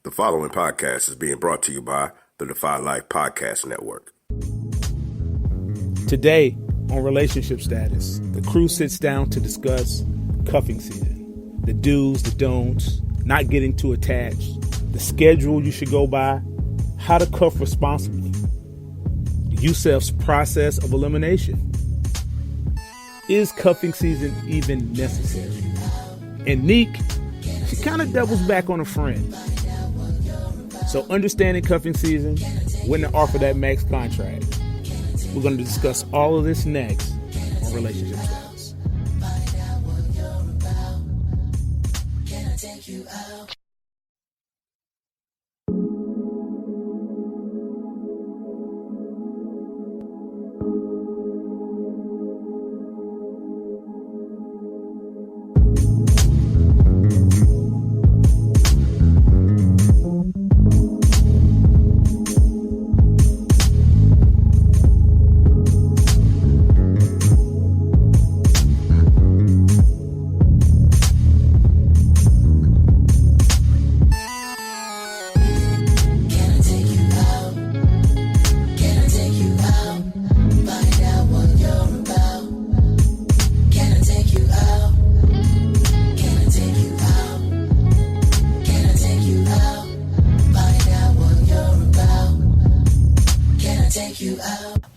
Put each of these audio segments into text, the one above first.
The following podcast is being brought to you by the Defy Life Podcast Network. Today, on relationship status, the crew sits down to discuss cuffing season. The do's, the don'ts, not getting too attached, the schedule you should go by, how to cuff responsibly, Yusuf's process of elimination. Is cuffing season even necessary? And Nique, she kind of doubles back on a friend. So understanding cuffing season, when to offer that max contract. We're going to discuss all of this next on Relationship Status.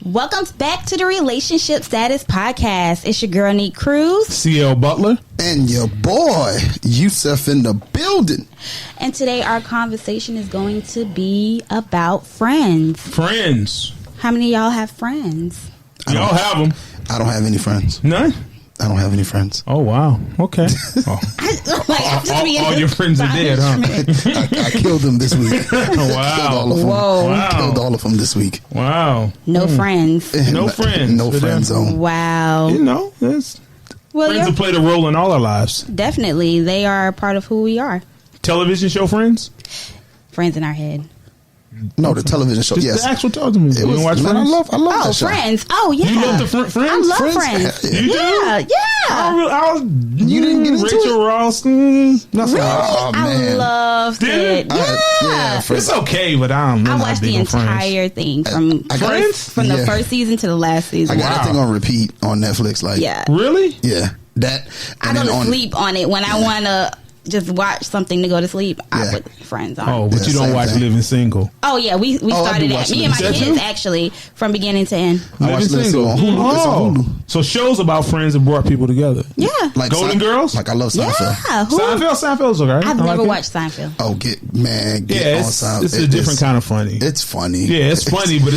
Welcome back to the Relationship Status Podcast. It's your girl, Nique Cruz. CL Butler. And your boy, Yusuf in the building. And today our conversation is going to be about friends. Friends. How many of y'all have friends? Y'all have them. I don't have any friends. None? I don't have any friends. Oh, wow. Okay. Oh. All your friends are dead, huh? I killed them this week. Wow. Killed all of them. Whoa. Wow. Killed all of them this week. Wow. No friends. No friends. No friend zone. Wow. You know, friends have played a role in all our lives. Definitely. They are a part of who we are. Television show Friends? Friends in our head. No, the television show. Just Yes, the actual television. You didn't watch Friends? I love Oh, that show. Friends. Oh, yeah. You love the Friends? I love Friends. Yeah. You do? Yeah. You didn't get into Rachel it? Ross. Really? Oh, I man. loved Did it. it? Yeah. It's okay, but I'm I not watched big the on Friends. entire thing from I got first, from the Yeah. first season to the last season. I got that thing on repeat on Netflix. Like, Yeah. Really? yeah, that. I And go then to sleep on it when I want to just watch something to go to sleep. I Yeah. put Friends on. Oh, but Yeah, you don't same watch thing. Living Single. Oh yeah, we I do started watch that. Me and my Living kids Single. actually from beginning to end. I watched Living Living Single on Hulu. It's on Hulu. So shows about friends that brought people together. Yeah, Like Golden Girls? Like I love yeah. Seinfeld. Seinfeld's okay. I've I never like it. watched Seinfeld. Oh, get on it's Seinfeld. a different kind of funny. It's funny. Yeah, it's funny, but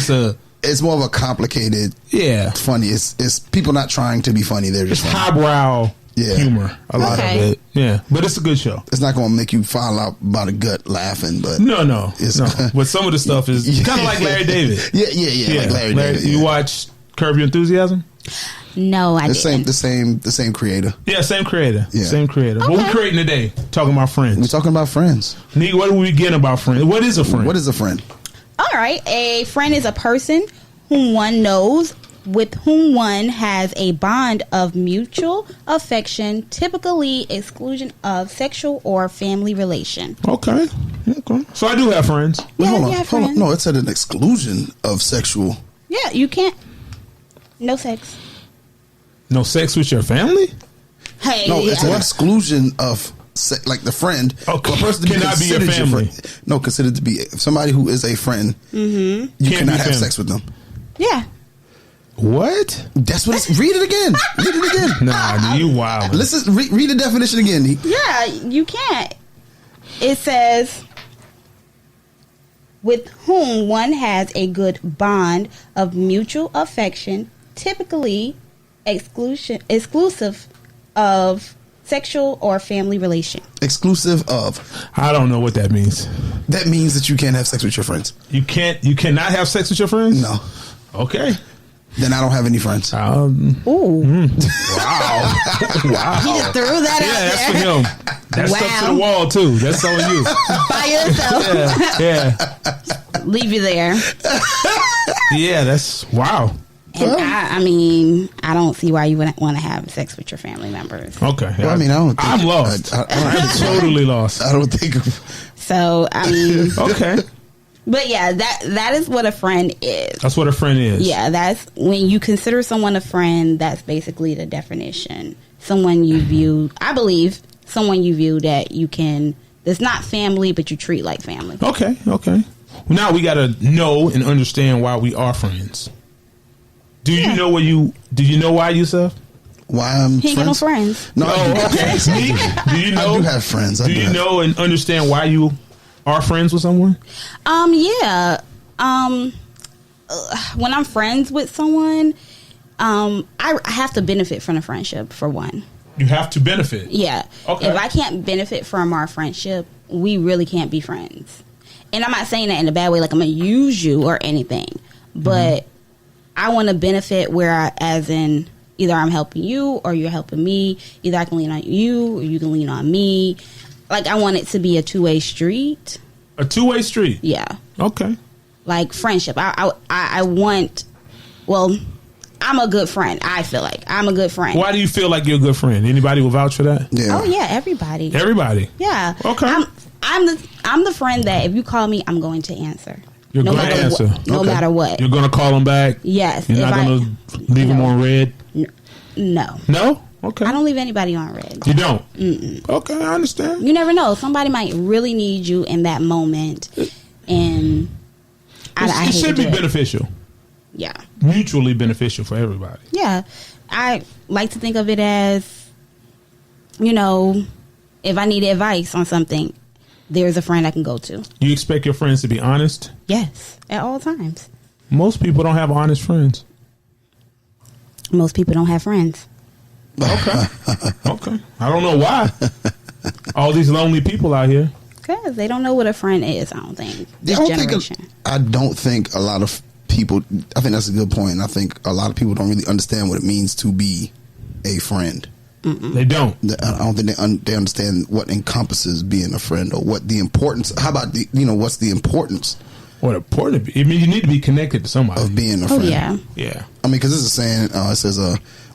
It's more of a complicated. yeah, Funny. It's people not trying to be funny. They're it's just funny. highbrow Yeah. humor. A lot Okay. of it. Yeah, but it's a good show. It's not going to make you fall out by the gut laughing, but No. It's- But some of the stuff is Yeah. kind of like Larry David. yeah, like Larry David. You yeah. watch Curb Your Enthusiasm? No, I the didn't. same creator. Yeah, same creator. Yeah. Same creator. What we Okay. creating today? Talking about We're friends. talking about friends. Nique, what are we getting about friends? What is a friend? What is a friend? All right, a friend is a person whom one knows, with whom one has a bond of mutual affection, typically exclusion of sexual or family relation. Okay. So I do have friends. Yeah, hold on, you have hold on. friends. No, it said an exclusion of sexual. Yeah, you can't. No sex. No sex with your family? Hey, No, it's an yeah. exclusion of like the friend. Okay. A person to Cannot be your considered family. friend. No, considered to be somebody who is a friend. Mm-hmm. You Can't cannot be have family. sex with them. Yeah. What? That's what it's. Read it again. Read it again. Nah, you wild. Listen. Read the definition again. Yeah, you can't. It says, with whom one has a good bond of mutual affection, typically exclusive of sexual or family relation. Exclusive of. I don't know what that means. That means that you can't have sex with your friends. You cannot have sex with your friends? No. Okay. Then I don't have any friends. Ooh. Wow. He just threw that Yeah, that's out for there. him. That's Wow. stuff to the wall too. That's on you. By yourself. Yeah. Leave you there. Yeah, that's wow. And I mean, I don't see why you wouldn't want to have sex with your family members. Okay. Well, I mean, I don't think I'm lost. I I'm totally lost. don't think of So, I mean... Okay. But yeah, that is what a friend is. That's what a friend is. Yeah, that's when you consider someone a friend, that's basically the definition. Someone you view, I believe, someone you view that you can, that's not family, but you treat like family. Okay. Well, now we got to know and understand why we are friends. Do you know why, Yusuf? Why I'm He ain't got no friends. No, Okay. Nique, do you know? I do have friends. Do you know and understand why you are friends with someone? Yeah. When I'm friends with someone, I have to benefit from the friendship, for one. You have to benefit. Yeah. Okay. If I can't benefit from our friendship, we really can't be friends. And I'm not saying that in a bad way, like I'm going to use you or anything. But I want to benefit as in either I'm helping you or you're helping me. Either I can lean on you or you can lean on me. Like, I want it to be a two-way street. A two-way street? Yeah. Okay. Like, friendship. I want... Well, I'm a good friend. I feel like I'm a good friend. Why do you feel like you're a good friend? Anybody will vouch for that? Yeah. Oh, yeah, everybody. Everybody? Yeah. Okay. I'm the friend that if you call me, I'm going to answer. You're going to answer? No matter what. You're going to call them back? Yes. You're not going to leave them on red? No. No? Okay. I don't leave anybody on red. You don't? Mm-mm. Okay, I understand. You never know. Somebody might really need you in that moment. And it should be beneficial. Yeah. Mutually beneficial for everybody. Yeah. I like to think of it as, if I need advice on something, there's a friend I can go to. You expect your friends to be honest? Yes. At all times. Most people don't have honest friends. Most people don't have friends. Okay. I don't know why. All these lonely people out here. Because they don't know what a friend is, I don't think. This generation. I don't think a lot of people, I think that's a good point. I think a lot of people don't really understand what it means to be a friend. Mm-mm. They don't. I don't think they understand what encompasses being a friend or what the importance. How about what's the importance? What important? I mean, you need to be connected to somebody of being a friend. Yeah. Yeah. I mean, because this is saying it says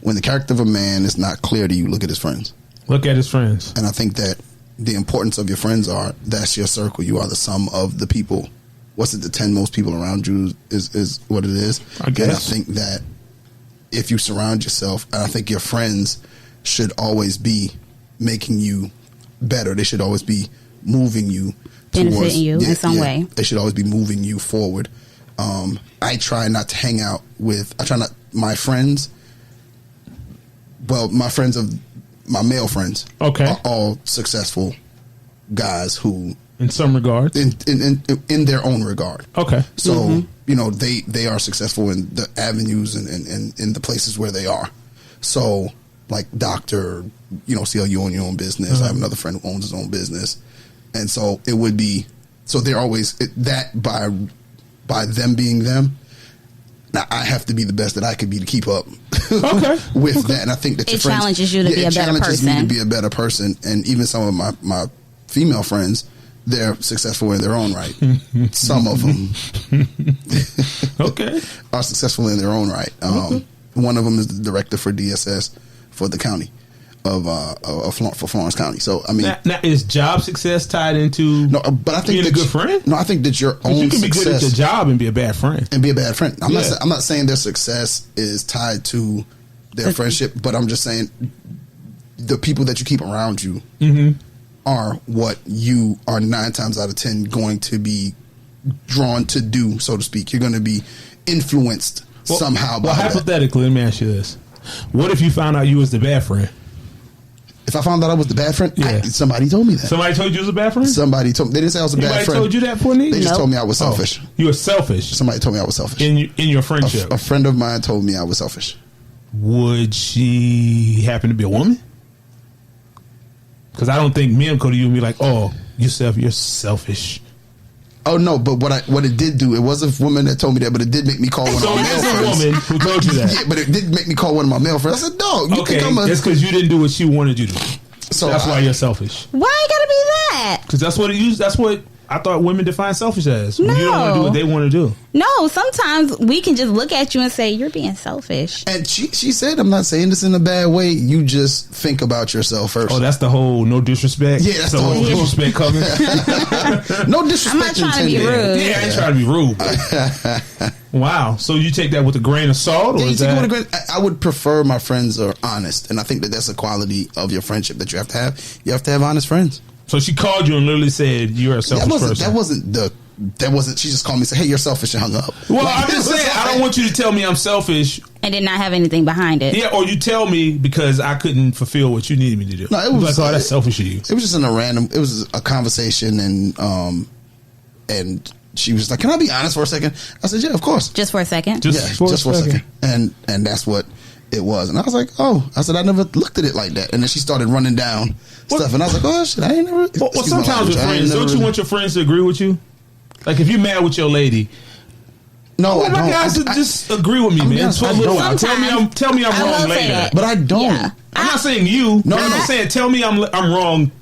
when the character of a man is not clear to you, look at his friends. Look at his friends. And I think that the importance of your friends that's your circle. You are the sum of the people. What's it? The 10 most people around you is what it is. I guess. And I think that if you surround yourself, and I think your friends should always be making you better. They should always be moving you benefiting you in some way. They should always be moving you forward. I try not to hang out with. My friends. Well, my male friends, are all successful guys who, in some regard, in their own regard. Okay. So they are successful in the avenues and in the places where they are. So like doctor, see how you own your own business. I have another friend who owns his own business, and so it would be. So they're always that by them being them. Now I have to be the best that I could be to keep up with that, and I think that it challenges you to be a better person. It challenges me to be a better person, and even some of my female friends, they're successful in their own right. Some of them, are successful in their own right. One of them is the director for DSS for the county for Florence County. So I mean, now is job success tied into but I think being a good friend? No, I think that your own you can be success good at your job and be a bad friend. I'm not saying their success is tied to their friendship, but I'm just saying the people that you keep around you are what you are 9 times out of 10 going to be drawn to do, so to speak. You're going to be influenced somehow by that. Hypothetically, let me ask you this. What if you found out you was the bad friend? If I found out I was the bad friend, somebody told me that. Somebody told you you was a bad friend? Somebody told me. They didn't say I was a bad friend. Somebody told you that, Porney? They just told me I was selfish. You were selfish? Somebody told me I was selfish. In your friendship? A friend of mine told me I was selfish. Would she happen to be a woman? Because I don't think men go to you and be like, oh, Yusuf, you're selfish. Oh no! But what it did do, it was a woman that told me that, but it did make me call one of my male friends. So it is a woman who told you that. Yeah, but it did make me call one of my male friends. I said, "Dog, you think I'm a?" It's because you didn't do what she wanted you to do. So that's why you're selfish. Why you gotta be that? Because that's what I thought women define selfish as when No. you don't want to do what they want to do. No, sometimes we can just look at you and say, you're being selfish. And she said, I'm not saying this in a bad way. You just think about yourself first. Oh, that's the whole no disrespect. Yeah, that's the the whole whole- disrespect coming. No disrespect. I'm not trying to be intended. rude. Yeah, I ain't trying to be rude. Wow. So you take that with a grain of salt, or Yeah, you is take it that? with a grain- I would prefer my friends are honest, and I think that that's a quality of your friendship that you have to have. You have to have honest friends. So she called you and literally said you're a selfish person. That wasn't. She just called me and said, "Hey, you're selfish," and hung up. Well, Like, I'm just it was saying, I like- don't want you to tell me I'm selfish. And did not have anything behind it. Yeah, or you tell me because I couldn't fulfill what you needed me to do. No, it was like, oh, that's selfish of you. It was just in a random. It was a conversation, and she was like, "Can I be honest for a second?" I said, "Yeah, of course." Just for a second. Just for a second. And that's what it was. And I was like, "Oh," I said, "I never looked at it like that." And then she started running down stuff, and I was like, "Oh shit, I ain't never." Well, excuse my sometimes language, with I ain't friends, don't never- you want your friends to agree with you? Like if you're mad with your lady, No, oh I my don't. guys, just agree with me, I'm man. honest, For a I little don't. while. Tell me I'm I will wrong say later. that. But I don't. Yeah. I'm not saying you. No, I'm no. just saying tell me I'm wrong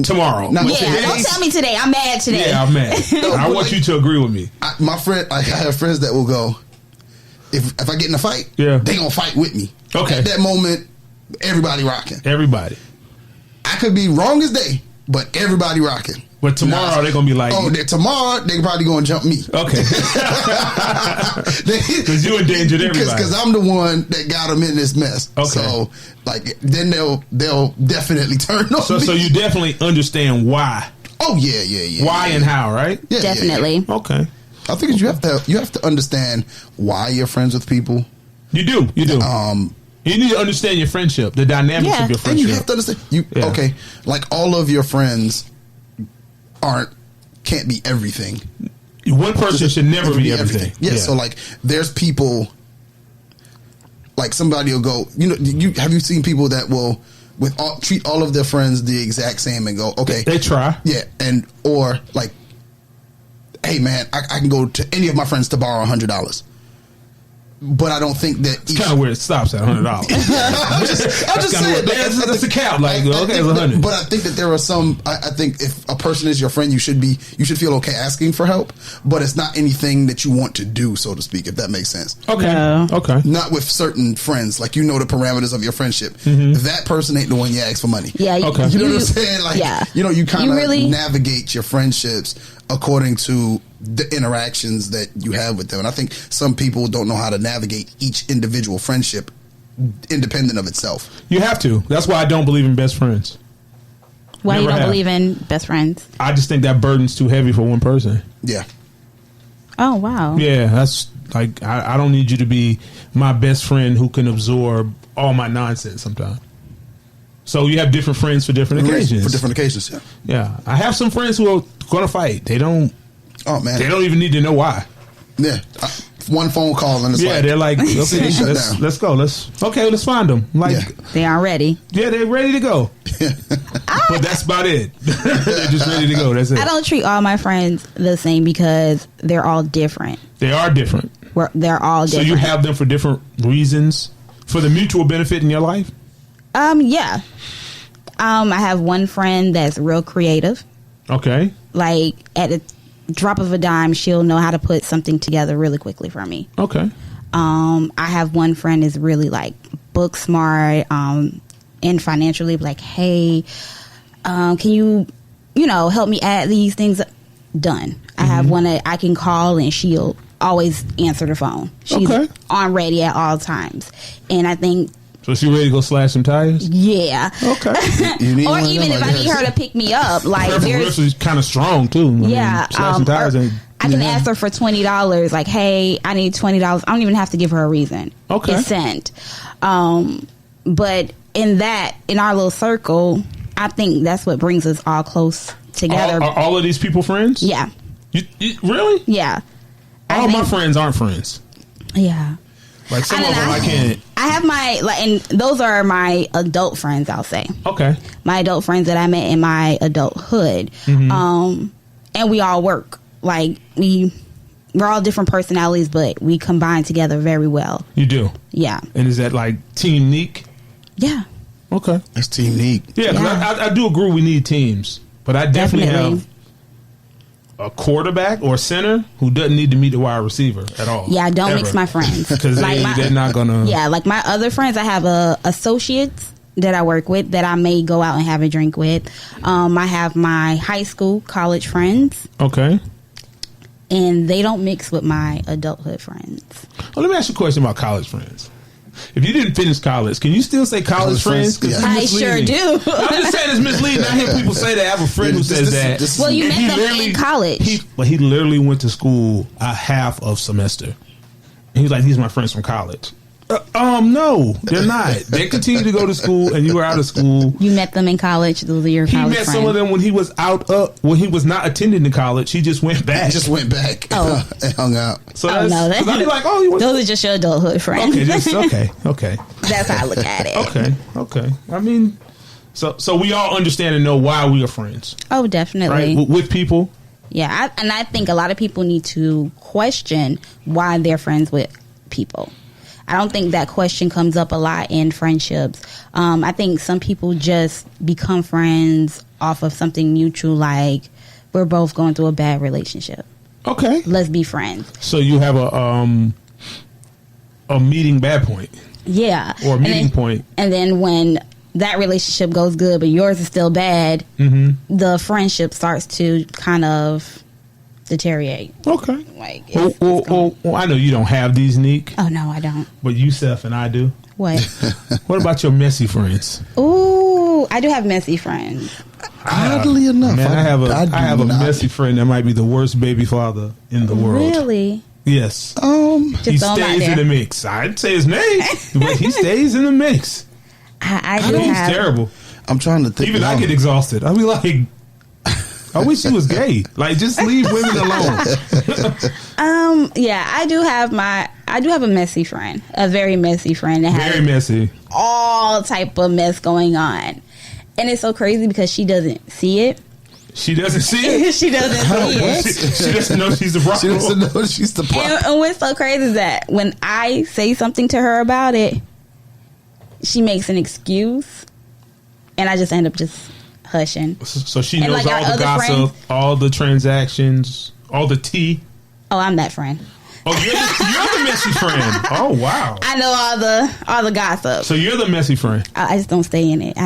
tomorrow. No, But Yeah, today- don't tell me today. I'm mad today. Yeah, I'm mad. I but want like- you to agree with me. I have friends that will go, if I get in a fight, Yeah. they gonna fight with me. Okay. At that moment, everybody rocking. Everybody. I could be wrong as day, but everybody rocking. But tomorrow they're gonna be like, tomorrow they probably gonna jump me. okay, because you endangered everybody. Because I'm the one that got them in this mess. Okay. So like then they'll definitely turn on me. So you definitely understand why, Oh yeah. why yeah. and how, right? Yeah, yeah, Definitely. Okay, I think you have to understand why you're friends with people. you do. You need to understand your friendship, the dynamics Yeah. of your And friendship. you have to understand Yeah. okay, like all of your friends can't be everything. One person should never be everything. Yeah, so like there's people like somebody will go, have you seen people that will treat all of their friends the exact same and go, okay. They try. Yeah, or like, hey man, I can go to any of my friends to borrow $100. But I don't think that It's kind of where it stops at $100. I'm just saying. That's a cap. Like, okay, it's think 100. But I think that there are some. I think if a person is your friend, you should feel okay asking for help. But it's not anything that you want to do, so to speak. If that makes sense. Okay. No. Okay. Not with certain friends, like the parameters of your friendship. That person ain't the one you ask for money. Yeah. Okay. You know what I'm saying? Like, yeah. you kind You of really- navigate your friendships according to the interactions that you have with them. And I think some people don't know how to navigate each individual friendship independent of itself. You have to. That's why I don't believe in best friends. Why you Never don't have. believe in best friends? I just think that burden's too heavy for one person. Yeah. Oh, wow. Yeah, that's like I don't need you to be my best friend who can absorb all my nonsense sometimes. So you have different friends for different occasions. For different occasions, yeah. Yeah, I have some friends who are going to fight. They don't Oh, man. even need to know why. Yeah. One phone call and it's Yeah, like, they're like, okay, Shut let's down. go. Let's find them. Like, Yeah. They aren't ready. yeah, they're ready to go. But that's about it. They're just ready to go. That's it. I don't treat all my friends the same because they're all different. They are different. They're all So different. you have them for different reasons, for the mutual benefit in your life. Yeah. I have one friend that's real creative. Okay. Like at a drop of a dime, she'll know how to put something together really quickly for me. Okay. I have one friend is really like book smart, and financially like, hey, can you help me add these things? Done. I have one that I can call and she'll always answer the phone. She's Okay. on ready at all times. And I think, So she ready to go slash some tires? yeah. Okay. you need Or one of even them, if I need her to pick me up, like there's She's kind of strong too. I mean, yeah, slashing tires or ain't. I can ask her for $20. Like, hey, I need $20. I don't even have to give her a reason. Okay. It's sent. But in our little circle, I think that's what brings us all close together. Are all of these people friends? Yeah, You really? yeah. I All my think- friends aren't friends. Yeah. Like some I of don't them know. I can't. I have and those are my adult friends. I'll say Okay. my adult friends that I met in my adulthood, Mm-hmm. and we all work like we're all different personalities, but we combine together very well. You do. Yeah, And is that like Team Nique? yeah. Okay. That's Team Nique. Yeah, 'cause Yeah. I do agree we need teams, but I definitely have a quarterback or center who doesn't need to meet the wide receiver at all. Yeah, I don't mix my friends. Because they're not going to. Yeah, like my other friends, I have associates that I work with that I may go out and have a drink with. I have my high school, college friends. Okay. And they don't mix with my adulthood friends. Well, let me ask you a question about college friends. If you didn't finish college, can you still say college friends? Yeah. I sure do. I'm just saying it's misleading. I hear people say that. I have a friend who says that. Well, you met them in college. He literally went to school a half of semester. And he's like, these are my friends from college. No, they're not. They continue to go to school, and you were out of school. You met them in college. Those are your college friends. He met some of them when he was when he was not attending to college. He just went back. And hung out. So no, I'd be like, those are just your adulthood friends. Okay. That's how I look at it. Okay. I mean, so we all understand and know why we are friends. Oh, definitely. Right? With people. Yeah, I think a lot of people need to question why they're friends with people. I don't think that question comes up a lot in friendships. I think some people just become friends off of something mutual, like we're both going through a bad relationship. Okay. Let's be friends. So you have a meeting bad point. Yeah. Or a meeting point. And then when that relationship goes good, but yours is still bad, the friendship starts to kind of deteriorate. Okay. Like, well, I know you don't have these, Nique. Oh, no, I don't. But Yusuf and I do. What? What about your messy friends? Ooh, I do have messy friends. Oddly enough, man, I have a messy friend that might be the worst baby father in the world. Really? Yes. Just he stays in the mix. I'd say his name, but he stays in the mix. He's terrible. I'm trying to think. Even I get exhausted. I'll be like, I wish he was gay. Like, just leave women alone. Yeah, I do have a messy friend, a very messy friend that has very messy, all type of mess going on, and it's so crazy because she doesn't see it. She doesn't see it. She doesn't see it. She doesn't know she's the problem. She doesn't know she's the problem. And what's so crazy is that when I say something to her about it, she makes an excuse, and I just end up just hushing. So she knows all the gossip, all the transactions, all the tea. Oh, I'm that friend. Oh, you're the messy friend. Oh, wow. I know all the gossip. So you're the messy friend. I just don't stay in it.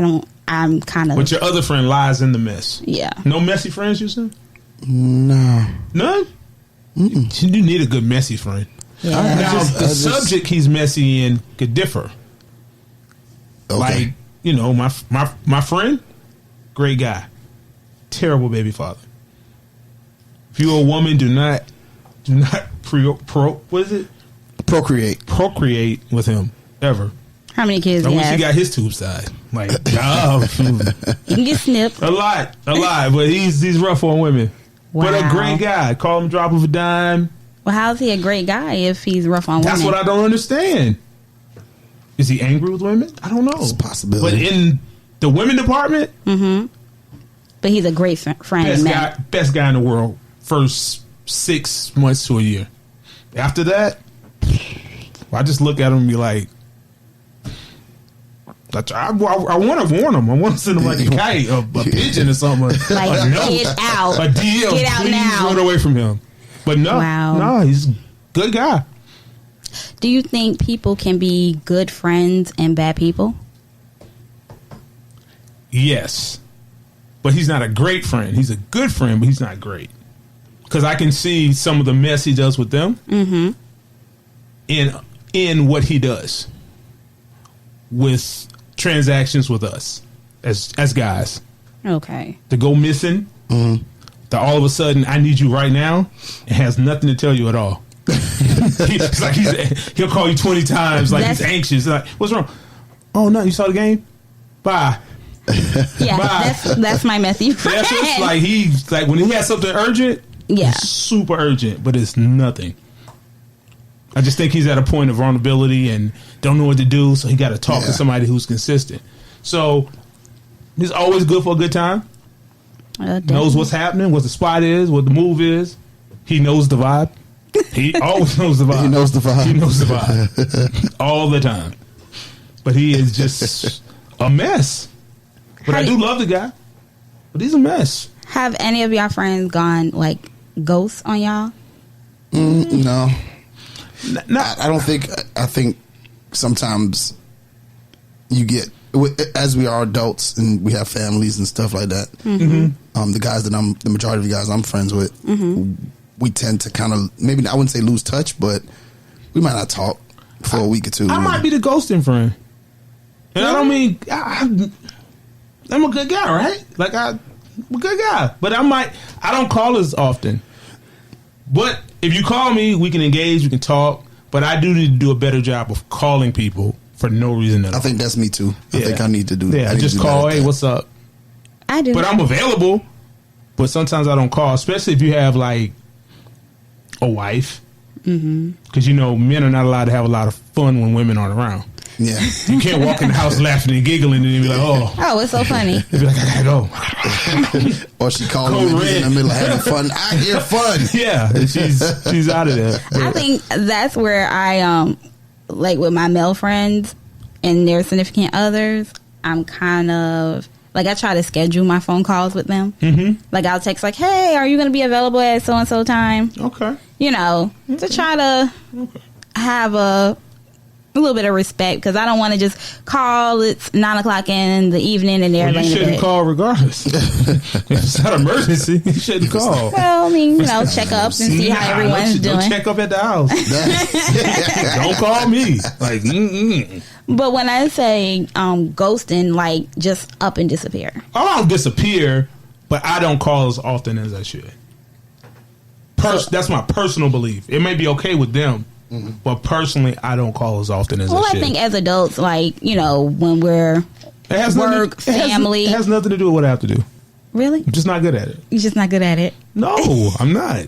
I'm kind of. But your other friend lies in the mess. Yeah. No messy friends, you said? No. None? You need a good messy friend. Yeah. Now, the subject he's messy in could differ. Okay. Like, you know, my friend, great guy, terrible baby father. If you're a woman, do not procreate with him ever. How many kids he Once has? he got his tube side, like, oh, he can get snipped. a lot, but he's rough on women. Wow. But a great guy. Call him drop of a dime. Well, how's he a great guy if he's rough on women? That's what I don't understand. Is he angry with women? I don't know. It's a possibility. But in the women department, But he's a great friend. best guy in the world. First 6 months to a year. After that, I just look at him and be like, I want to warn him. I want to send him like a kite, a pigeon or something. Like, get out. A deal. Get out Please now. run away from him. But no, he's a good guy. Do you think people can be good friends and bad people? Yes. But he's not a great friend. He's a good friend, but he's not great. Because I can see some of the mess he does with them in what he does with transactions with us as guys. Okay. To go missing, that all of a sudden, I need you right now, it has nothing to tell you at all. He'll call you 20 times like he's anxious. Like, what's wrong? Oh, no, you saw the game? Bye. Yeah, Bye. that's my messy friend. That's just like he's like when he has something urgent, it's super urgent, but it's nothing. I just think he's at a point of vulnerability and don't know what to do, so he got to talk to somebody who's consistent. So he's always good for a good time. Knows what's happening, what the spot is, what the move is. He knows the vibe. He always knows the vibe. He knows the vibe. He knows the vibe all the time. But he is just a mess. But I do love the guy. But he's a mess. Have any of your friends gone like ghosts on y'all? No. No. I don't think. I think sometimes you get, as we are adults and we have families and stuff like that. Mm-hmm. The majority of the guys I'm friends with, we tend to kind of, maybe I wouldn't say lose touch, but we might not talk for a week or two. I might be the ghosting friend, and I don't mean I'm a good guy, right? Like I'm a good guy, but I don't call as often. But if you call me, we can engage, we can talk. But I do need to do a better job of calling people for no reason at all. I think that's me too. I think I need to do. Yeah, I just call. Hey, what's up? I do, but I'm available. But sometimes I don't call, especially if you have like a wife. Because men are not allowed to have a lot of fun when women aren't around. Yeah, you can't walk in the house laughing and giggling and then be like, oh, it's so funny. You'd be like, I gotta go. Or she calling me in the middle of having fun. I hear fun. Yeah, she's out of there. I think that's where I like with my male friends and their significant others. I'm kind of like, I try to schedule my phone calls with them. Like I'll text like, hey, are you going to be available at so and so time? Okay. To try to have a little bit of respect, because I don't want to just call. It's 9:00 in the evening and they're laying in bed. You shouldn't call regardless. If it's not an emergency, you shouldn't call. Well, I mean, check up and see how everyone's doing. Don't check up at the house. Don't call me. Like, But when I say ghosting, like just up and disappear. I don't disappear, but I don't call as often as I should. That's my personal belief. It may be okay with them. But personally, I don't call as often as I should. Well, I think as adults, like, when we're family. It has nothing to do with what I have to do. Really? I'm just not good at it. You're just not good at it? No, I'm not.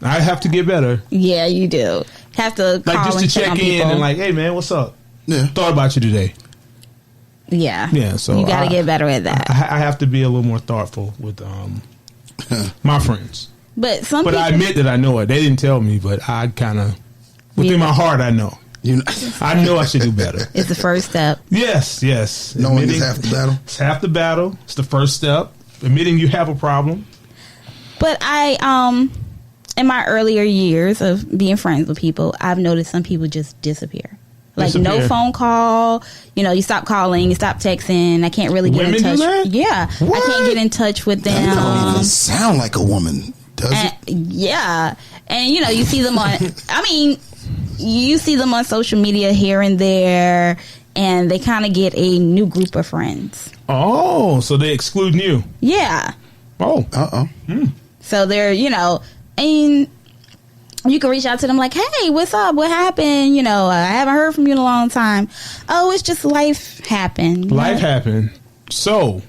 I have to get better. Yeah, you do. Have to call just to check in and like, hey, man, what's up? Yeah. Thought about you today. Yeah. Yeah, so you got to get better at that. I have to be a little more thoughtful with my friends. But I admit that I know it. They didn't tell me, but I kind of... Within my heart, I know. I know I should do better. It's the first step. Yes. Knowing is half the battle. It's half the battle. It's the first step. Admitting you have a problem. But I, in my earlier years of being friends with people, I've noticed some people just disappear. Like no phone call. You stop calling, you stop texting. I can't really get in touch. Do that? Yeah, what? I can't get in touch with them. That don't even sound like a woman, does it? Yeah, and you see them on. I mean, you see them on social media here and there, and they kind of get a new group of friends. Oh, so they exclude you? Yeah. Oh. So they're and you can reach out to them like, hey, what's up? What happened? I haven't heard from you in a long time. Oh, it's just life happened. Life happened. So,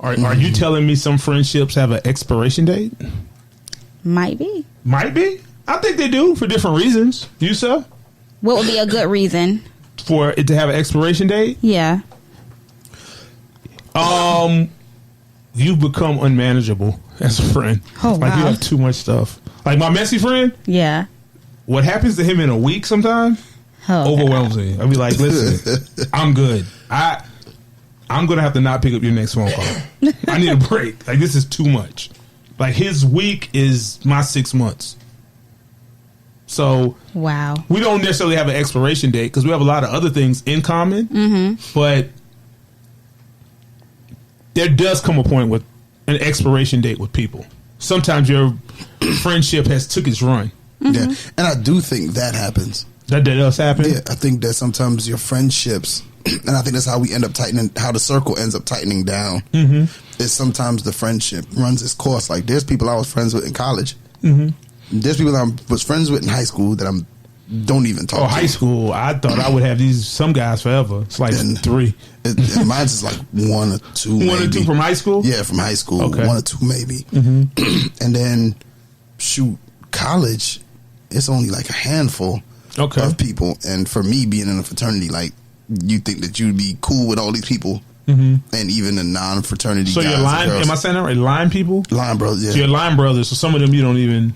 are you telling me some friendships have an expiration date? Might be. I think they do for different reasons. Yusuf? What would be a good reason? For it to have an expiration date? Yeah. You've become unmanageable as a friend. Oh, like, you have too much stuff. Like my messy friend? Yeah. What happens to him in a week sometimes overwhelms me. I'll be like, listen, I'm good. I'm going to have to not pick up your next phone call. I need a break. Like, this is too much. Like, his week is my 6 months. So, wow. We don't necessarily have an expiration date because we have a lot of other things in common. But there does come a point with an expiration date with people. Sometimes your friendship has took its run. Yeah, and I do think that happens. That does happen? Yeah, I think that sometimes your friendships, and I think that's how we end up tightening, how the circle ends up tightening down, is sometimes the friendship runs its course. Like, there's people I was friends with in college. There's people that I was friends with in high school that I'm don't even talk to. High school, I thought I would have some guys forever. It's like 3. Mine's is like 1 or 2 maybe. 1 or 2 from high school? Yeah, from high school. Okay. 1 or 2 maybe. And then, college, it's only like a handful of people. And for me, being in a fraternity, like, you think that you'd be cool with all these people. And even the non-fraternity so guys. So you're line, am I saying that right? Line people? Line brothers, yeah. So you're line brothers, so some of them you don't even...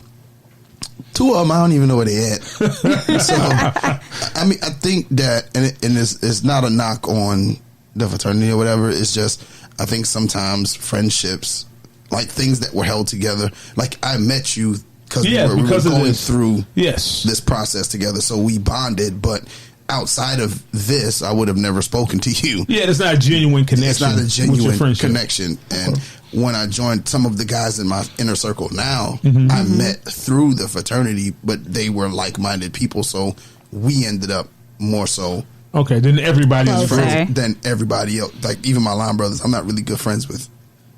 2 of them, I don't even know where they at. So, I mean, I think that, and it's not a knock on the fraternity or whatever. It's just, I think sometimes friendships, like things that were held together, like I met you because we were going through this process together. So we bonded, but outside of this, I would have never spoken to you. Yeah, it's not a genuine connection. It's not a genuine connection. And when I joined some of the guys in my inner circle now, I met through the fraternity, but they were like-minded people. So we ended up more so. Okay, then everybody is friends than everybody else. Like even my line brothers, I'm not really good friends with.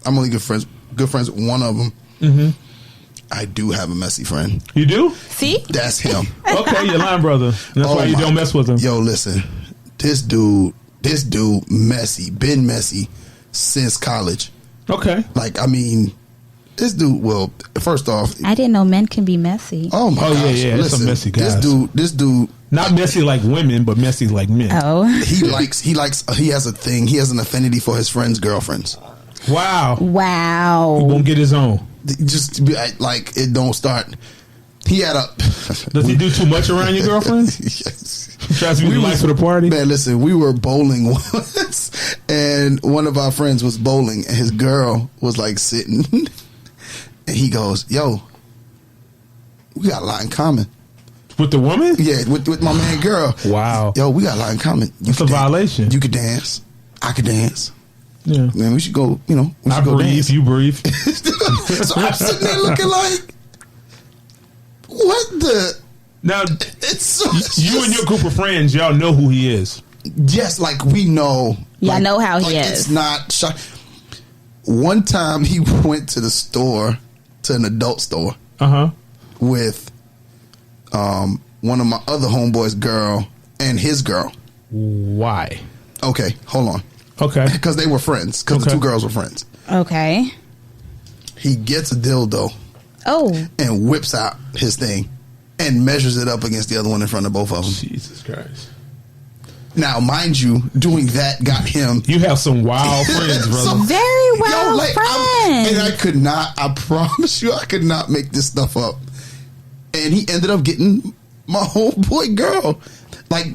I'm only good friends with one of them. I do have a messy friend. You do? See? That's him. Okay, your line brother. That's why you don't mess with him. Yo, listen. This dude messy. Been messy since college. Okay. Like, I mean, this dude, well, first off, I didn't know men can be messy. Oh my gosh. Yeah, listen, some messy guys. This dude not messy like women, but messy like men. Oh. He has a thing. He has an affinity for his friends' girlfriends. Wow. He won't get his own. Just be like, it don't start. He had a. Does he do too much around your girlfriends? Yes. He tries to be the life of the party. Man, listen, we were bowling once, and one of our friends was bowling, and his girl was like sitting, and he goes, "Yo, we got a lot in common." With the woman? Yeah, with my man girl. Wow. Yo, we got a lot in common. It's a violation. You could dance. I could dance. Yeah. Man, we should go, I breathe, you breathe. So I'm sitting there looking like, what the? Now, it's so, you and your group of friends, y'all know who he is. Yes, like we know. Y'all know how he is. It's not. One time he went to the store, to an adult store, with one of my other homeboys' girl and his girl. Why? Okay, hold on. Okay. Because they were friends. Because the two girls were friends. Okay. He gets a dildo. Oh. And whips out his thing and measures it up against the other one in front of both of them. Jesus Christ. Now, mind you, doing that got him. You have some wild friends, brother. Very wild friends. And I promise you, I could not make this stuff up. And he ended up getting my homeboy girl. Like,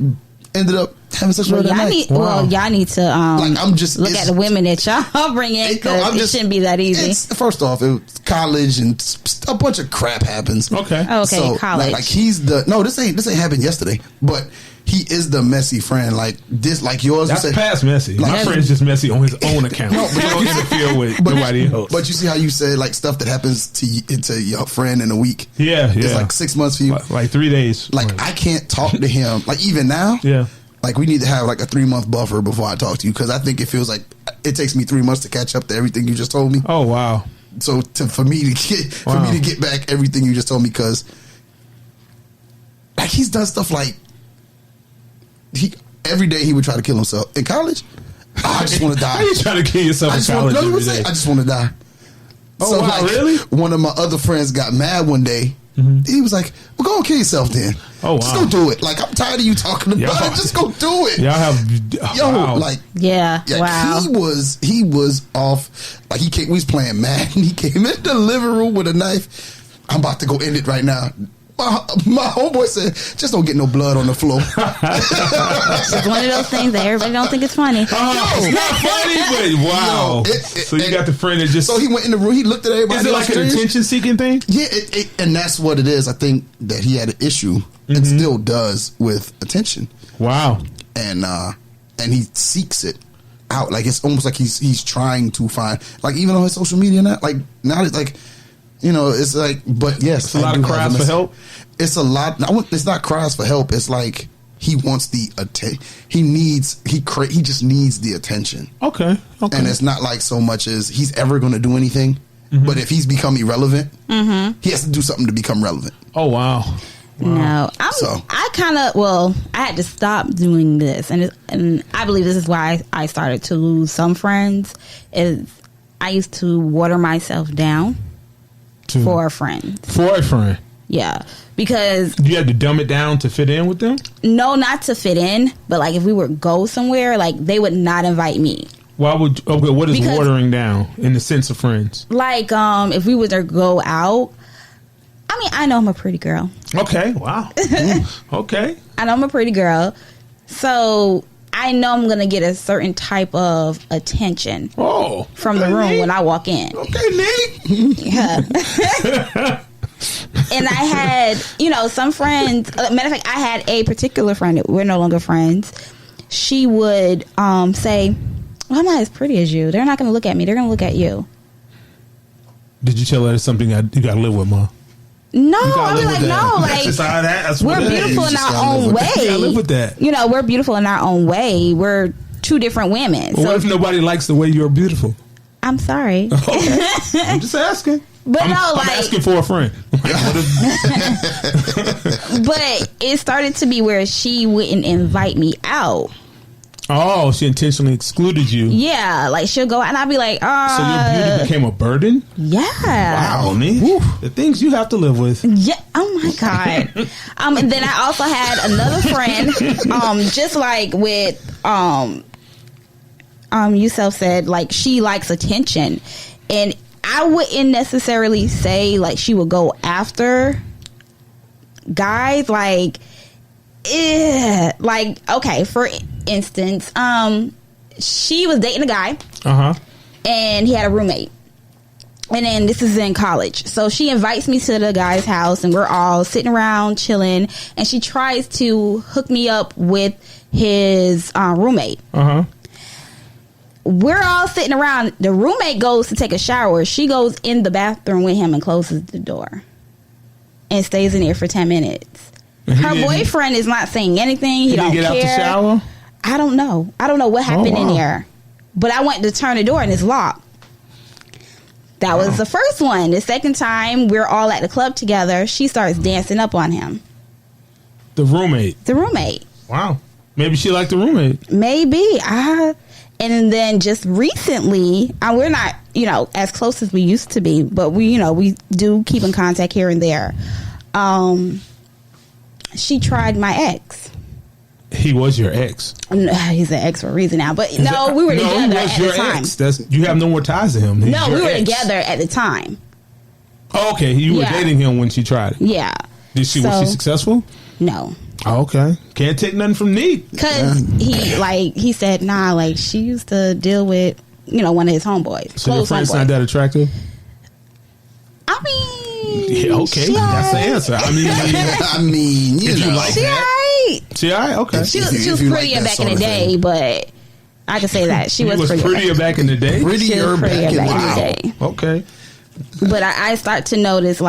ended up having sex with her that night. Y'all need to look at the women that y'all bring in, because it shouldn't be that easy. First off, it was college and a bunch of crap happens. Okay. So, college. Like he's the this ain't happened yesterday, but he is the messy friend. Like this, like yours. That's past messy. Like, my friend's just messy on his own account. No, but he don't interfere with nobody else. But you see how you said like stuff that happens to your friend in a week. Yeah, it's like 6 months for you. Like 3 days. Like I can't talk to him. Like even now. Yeah. Like we need to have like a 3-month buffer before I talk to you, because I think it feels like it takes me 3 months to catch up to everything you just told me. Oh wow! So for me to get back everything you just told me, because like he's done stuff like every day he would try to kill himself in college. I just want to die. How you trying to kill yourself in college? I just want to die. Oh wow! Like, really? One of my other friends got mad one day. He was like, "Well, go and kill yourself then. Oh wow! Just go do it. Like I'm tired of you talking about it. Just go do it." Y'all have wow. He was off. Like we was playing Madden. He came in the living room with a knife. I'm about to go end it right now. My homeboy said, "Just don't get no blood on the floor." It's one of those things that everybody don't think it's funny. It's not funny, but wow. So you got the friend that just. So he went in the room. He looked at everybody. Is it like an attention seeking thing? Yeah, and that's what it is. I think that he had an issue and still does with attention. Wow. And he seeks it out. Like it's almost like he's trying to find, like even on his social media now. Like now it's like. It's like, but yes, it's a lot of cries for help. It's a lot. It's not cries for help. It's like he wants the attention. He just needs the attention. Okay. And it's not like so much as he's ever going to do anything. But if he's become irrelevant, he has to do something to become relevant. Oh wow. No, I had to stop doing this, and I believe this is why I started to lose some friends. Is I used to water myself down. For a friend. Yeah. Because you had to dumb it down to fit in with them? No, not to fit in, but like if we were go somewhere, like they would not invite me. What is watering down in the sense of friends? Like if we were to go out, I mean, I know I'm a pretty girl. Okay, wow. Okay. I know I'm a pretty girl. So I know I'm going to get a certain type of attention from the room when I walk in. Okay, Nique. Yeah. And I had, some friends. Matter of fact, I had a particular friend. We're no longer friends. She would say, well, I'm not as pretty as you. They're not going to look at me. They're going to look at you. Did you tell her it's something you got to live with, Mom? No, I was like, no, like we're beautiful in our own way. I live with that. We're beautiful in our own way. We're two different women. Well, what if nobody likes the way you're beautiful? I'm sorry. Okay. I'm just asking. But I'm asking for a friend. But it started to be where she wouldn't invite me out. Oh, she intentionally excluded you. Yeah, like she'll go out and I'll be like, so your beauty became a burden? Yeah. Wow, man. The things you have to live with. Yeah. Oh my God. And then I also had another friend, just like with Yusuf said, like she likes attention. And I wouldn't necessarily say like she would go after guys, like okay, for instance, she was dating a guy, and he had a roommate, and then this is in college, so she invites me to the guy's house, and we're all sitting around chilling, and she tries to hook me up with his roommate. We're all sitting around. The roommate goes to take a shower. She goes in the bathroom with him and closes the door and stays in there for 10 minutes. Her boyfriend is not saying anything. He don't care. Get out the shower? I don't know. I don't know what happened in there. But I went to turn the door and it's locked. That was the first one. The second time, we're all at the club together. She starts dancing up on him. The roommate? The roommate. Wow. Maybe she liked the roommate. Maybe. And then just recently, we're not, as close as we used to be, but we do keep in contact here and there. She tried my ex. He was your ex. No, he's an ex for a reason now. But no, we were together at the time. You have no more ties to him. No, we were together at the time. Oh, okay. You were dating him when she tried it. Yeah. Was she successful? No. Oh, okay. Can't take nothing from Nique. Because he said, nah, like she used to deal with, one of his homeboys. So your friend's not that attractive? I mean, yeah, okay, that's the answer. I mean, she alright. She alright. Okay. She was prettier back in the day, but I can say that she was prettier back in the day. Prettier back in the day. Okay. But I started to notice,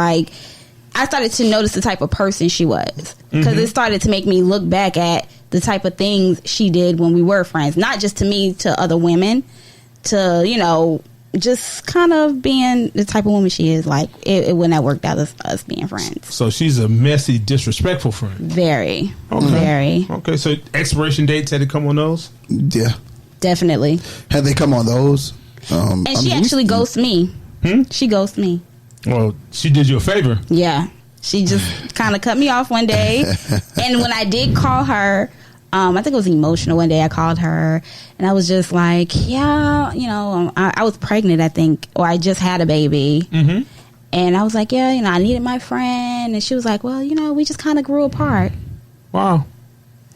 the type of person she was, because it started to make me look back at the type of things she did when we were friends, not just to me, to other women, to just kind of being the type of woman she is. Like it wouldn't have worked out as us being friends. So she's a messy, disrespectful friend. Very. Okay. Very. Okay. So expiration dates, had to come on those? Yeah. Definitely. Had they come on those? And she actually ghosted me. She ghosted me. Well, she did you a favor. Yeah. She just kind of cut me off one day. And when I did call her, I think it was emotional one day. I called her and I was just like, yeah, I was pregnant, I think, or I just had a baby. And I was like, yeah, I needed my friend. And she was like, well, we just kind of grew apart. Wow.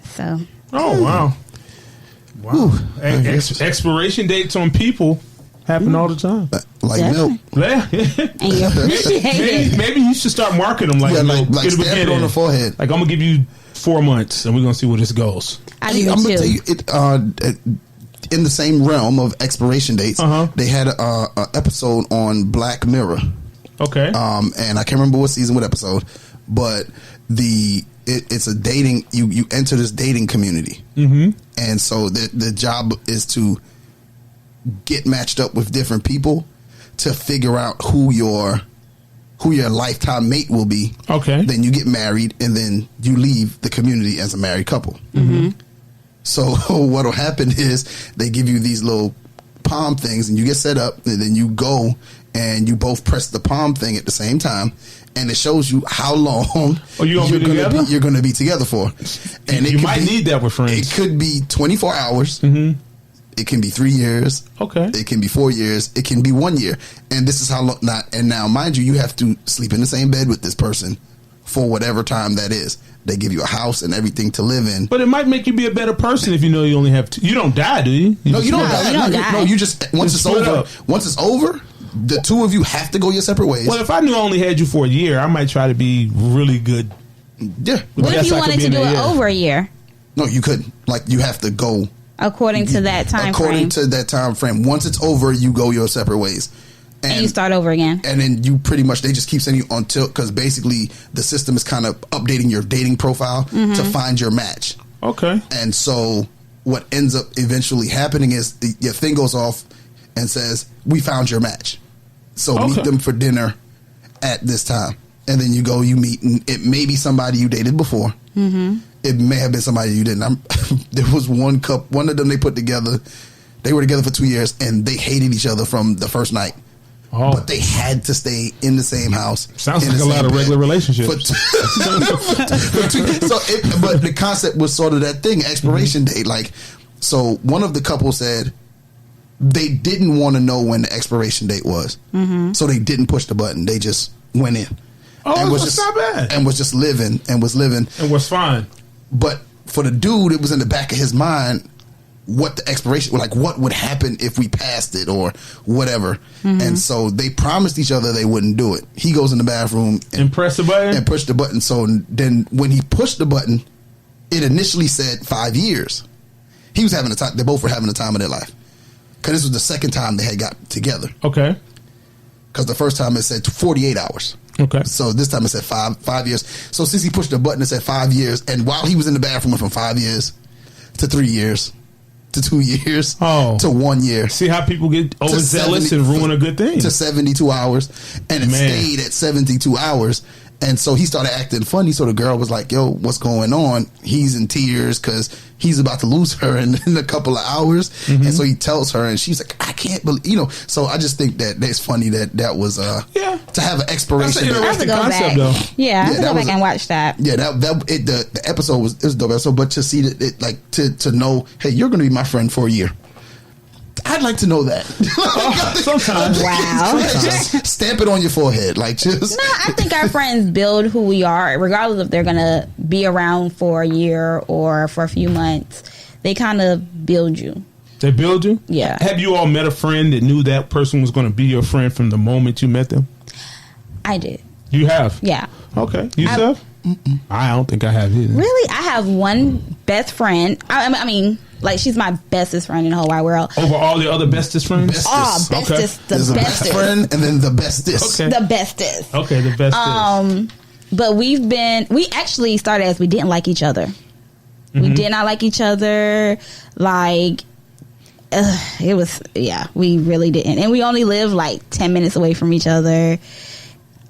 So. Oh, wow. Wow. Expiration dates on people happen all the time. Like milk. Yeah. And you appreciate it. Maybe you should start marketing them like milk. Like stamp it on the forehead. Like, I'm going to give you 4 months and we're going to see where this goes. I'm going to tell you, in the same realm of expiration dates, they had a episode on Black Mirror. Okay. And I can't remember what season, what episode, but it's a dating, you enter this dating community. And so the job is to get matched up with different people to figure out who your lifetime mate will be. Okay. Then you get married and then you leave the community as a married couple. So what'll happen is they give you these little palm things and you get set up and then you go and you both press the palm thing at the same time and it shows you how long you're going to be together for. And you might need that with friends. It could be 24 hours. It can be 3 years. Okay. It can be 4 years. It can be 1 year. And this is how long. And now, mind you have to sleep in the same bed with this person for whatever time that is. They give you a house and everything to live in. But it might make you be a better person if you know you only have two. You don't die, do you? No, you don't die. No, you just once it's over. Once it's over, the two of you have to go your separate ways. Well, if I knew I only had you for a year, I might try to be really good. Yeah. What if you wanted to do it over a year? No, you couldn't. Like, you have to go according to that time frame. According to that time frame. Once it's over, you go your separate ways. And you start over again. And then you pretty much, they just keep sending you until, because basically the system is kind of updating your dating profile to find your match. Okay. And so what ends up eventually happening is your thing goes off and says, we found your match. So meet them for dinner at this time. And then you go, you meet, and it may be somebody you dated before. Mm-hmm. It may have been somebody you didn't. There was one of them they put together. They were together for 2 years, and they hated each other from the first night. Oh. But they had to stay in the same house. Sounds like a lot of regular relationships. But the concept was sort of that thing, expiration date. Like, so one of the couple said they didn't want to know when the expiration date was. Mm-hmm. So they didn't push the button. They just went in. Oh, and was not bad. And was just living. And was fine. But for the dude, it was in the back of his mind what the expiration, like what would happen if we passed it or whatever. Mm-hmm. And so they promised each other they wouldn't do it. He goes in the bathroom and press the button and push the button. So then when he pushed the button, it initially said 5 years. He was having a time. They both were having a time of their life, because this was the second time they had got together. Okay. Because the first time it said 48 hours. Okay. So this time it said 5 years. So since he pushed the button, it said 5 years. And while he was in the bathroom, went from 5 years to 3 years to 2 years to 1 year. See how people get overzealous and ruin a good thing. To 72 hours. And it stayed at 72 hours. And so he started acting funny. So the girl was like, yo, what's going on? He's in tears because he's about to lose her in a couple of hours. Mm-hmm. And so he tells her, and she's like, I can't believe, so I just think that it's funny that was, to have an expiration. I have to go back. Though. Yeah, I have to go back and watch that. Yeah, the episode was a dope episode, but to see that, to know, hey, you're going to be my friend for a year. I'd like to know that. Sometimes. Wow. Just stamp it on your forehead. I think our friends build who we are, regardless if they're going to be around for a year or for a few months. They kind of build you. They build you? Yeah. Have you all met a friend that knew that person was going to be your friend from the moment you met them? I did. You have? Yeah. Okay. Yusuf? I don't think I have either. Really? I have one best friend. I mean, she's my bestest friend in the whole wide world. Over all the other bestest friends? Bestest. Bestest. Okay. There's a best friend and then the bestest. Okay. The bestest. Okay, the bestest. But we actually started as we didn't like each other. Mm-hmm. We did not like each other. We really didn't. And we only lived 10 minutes away from each other.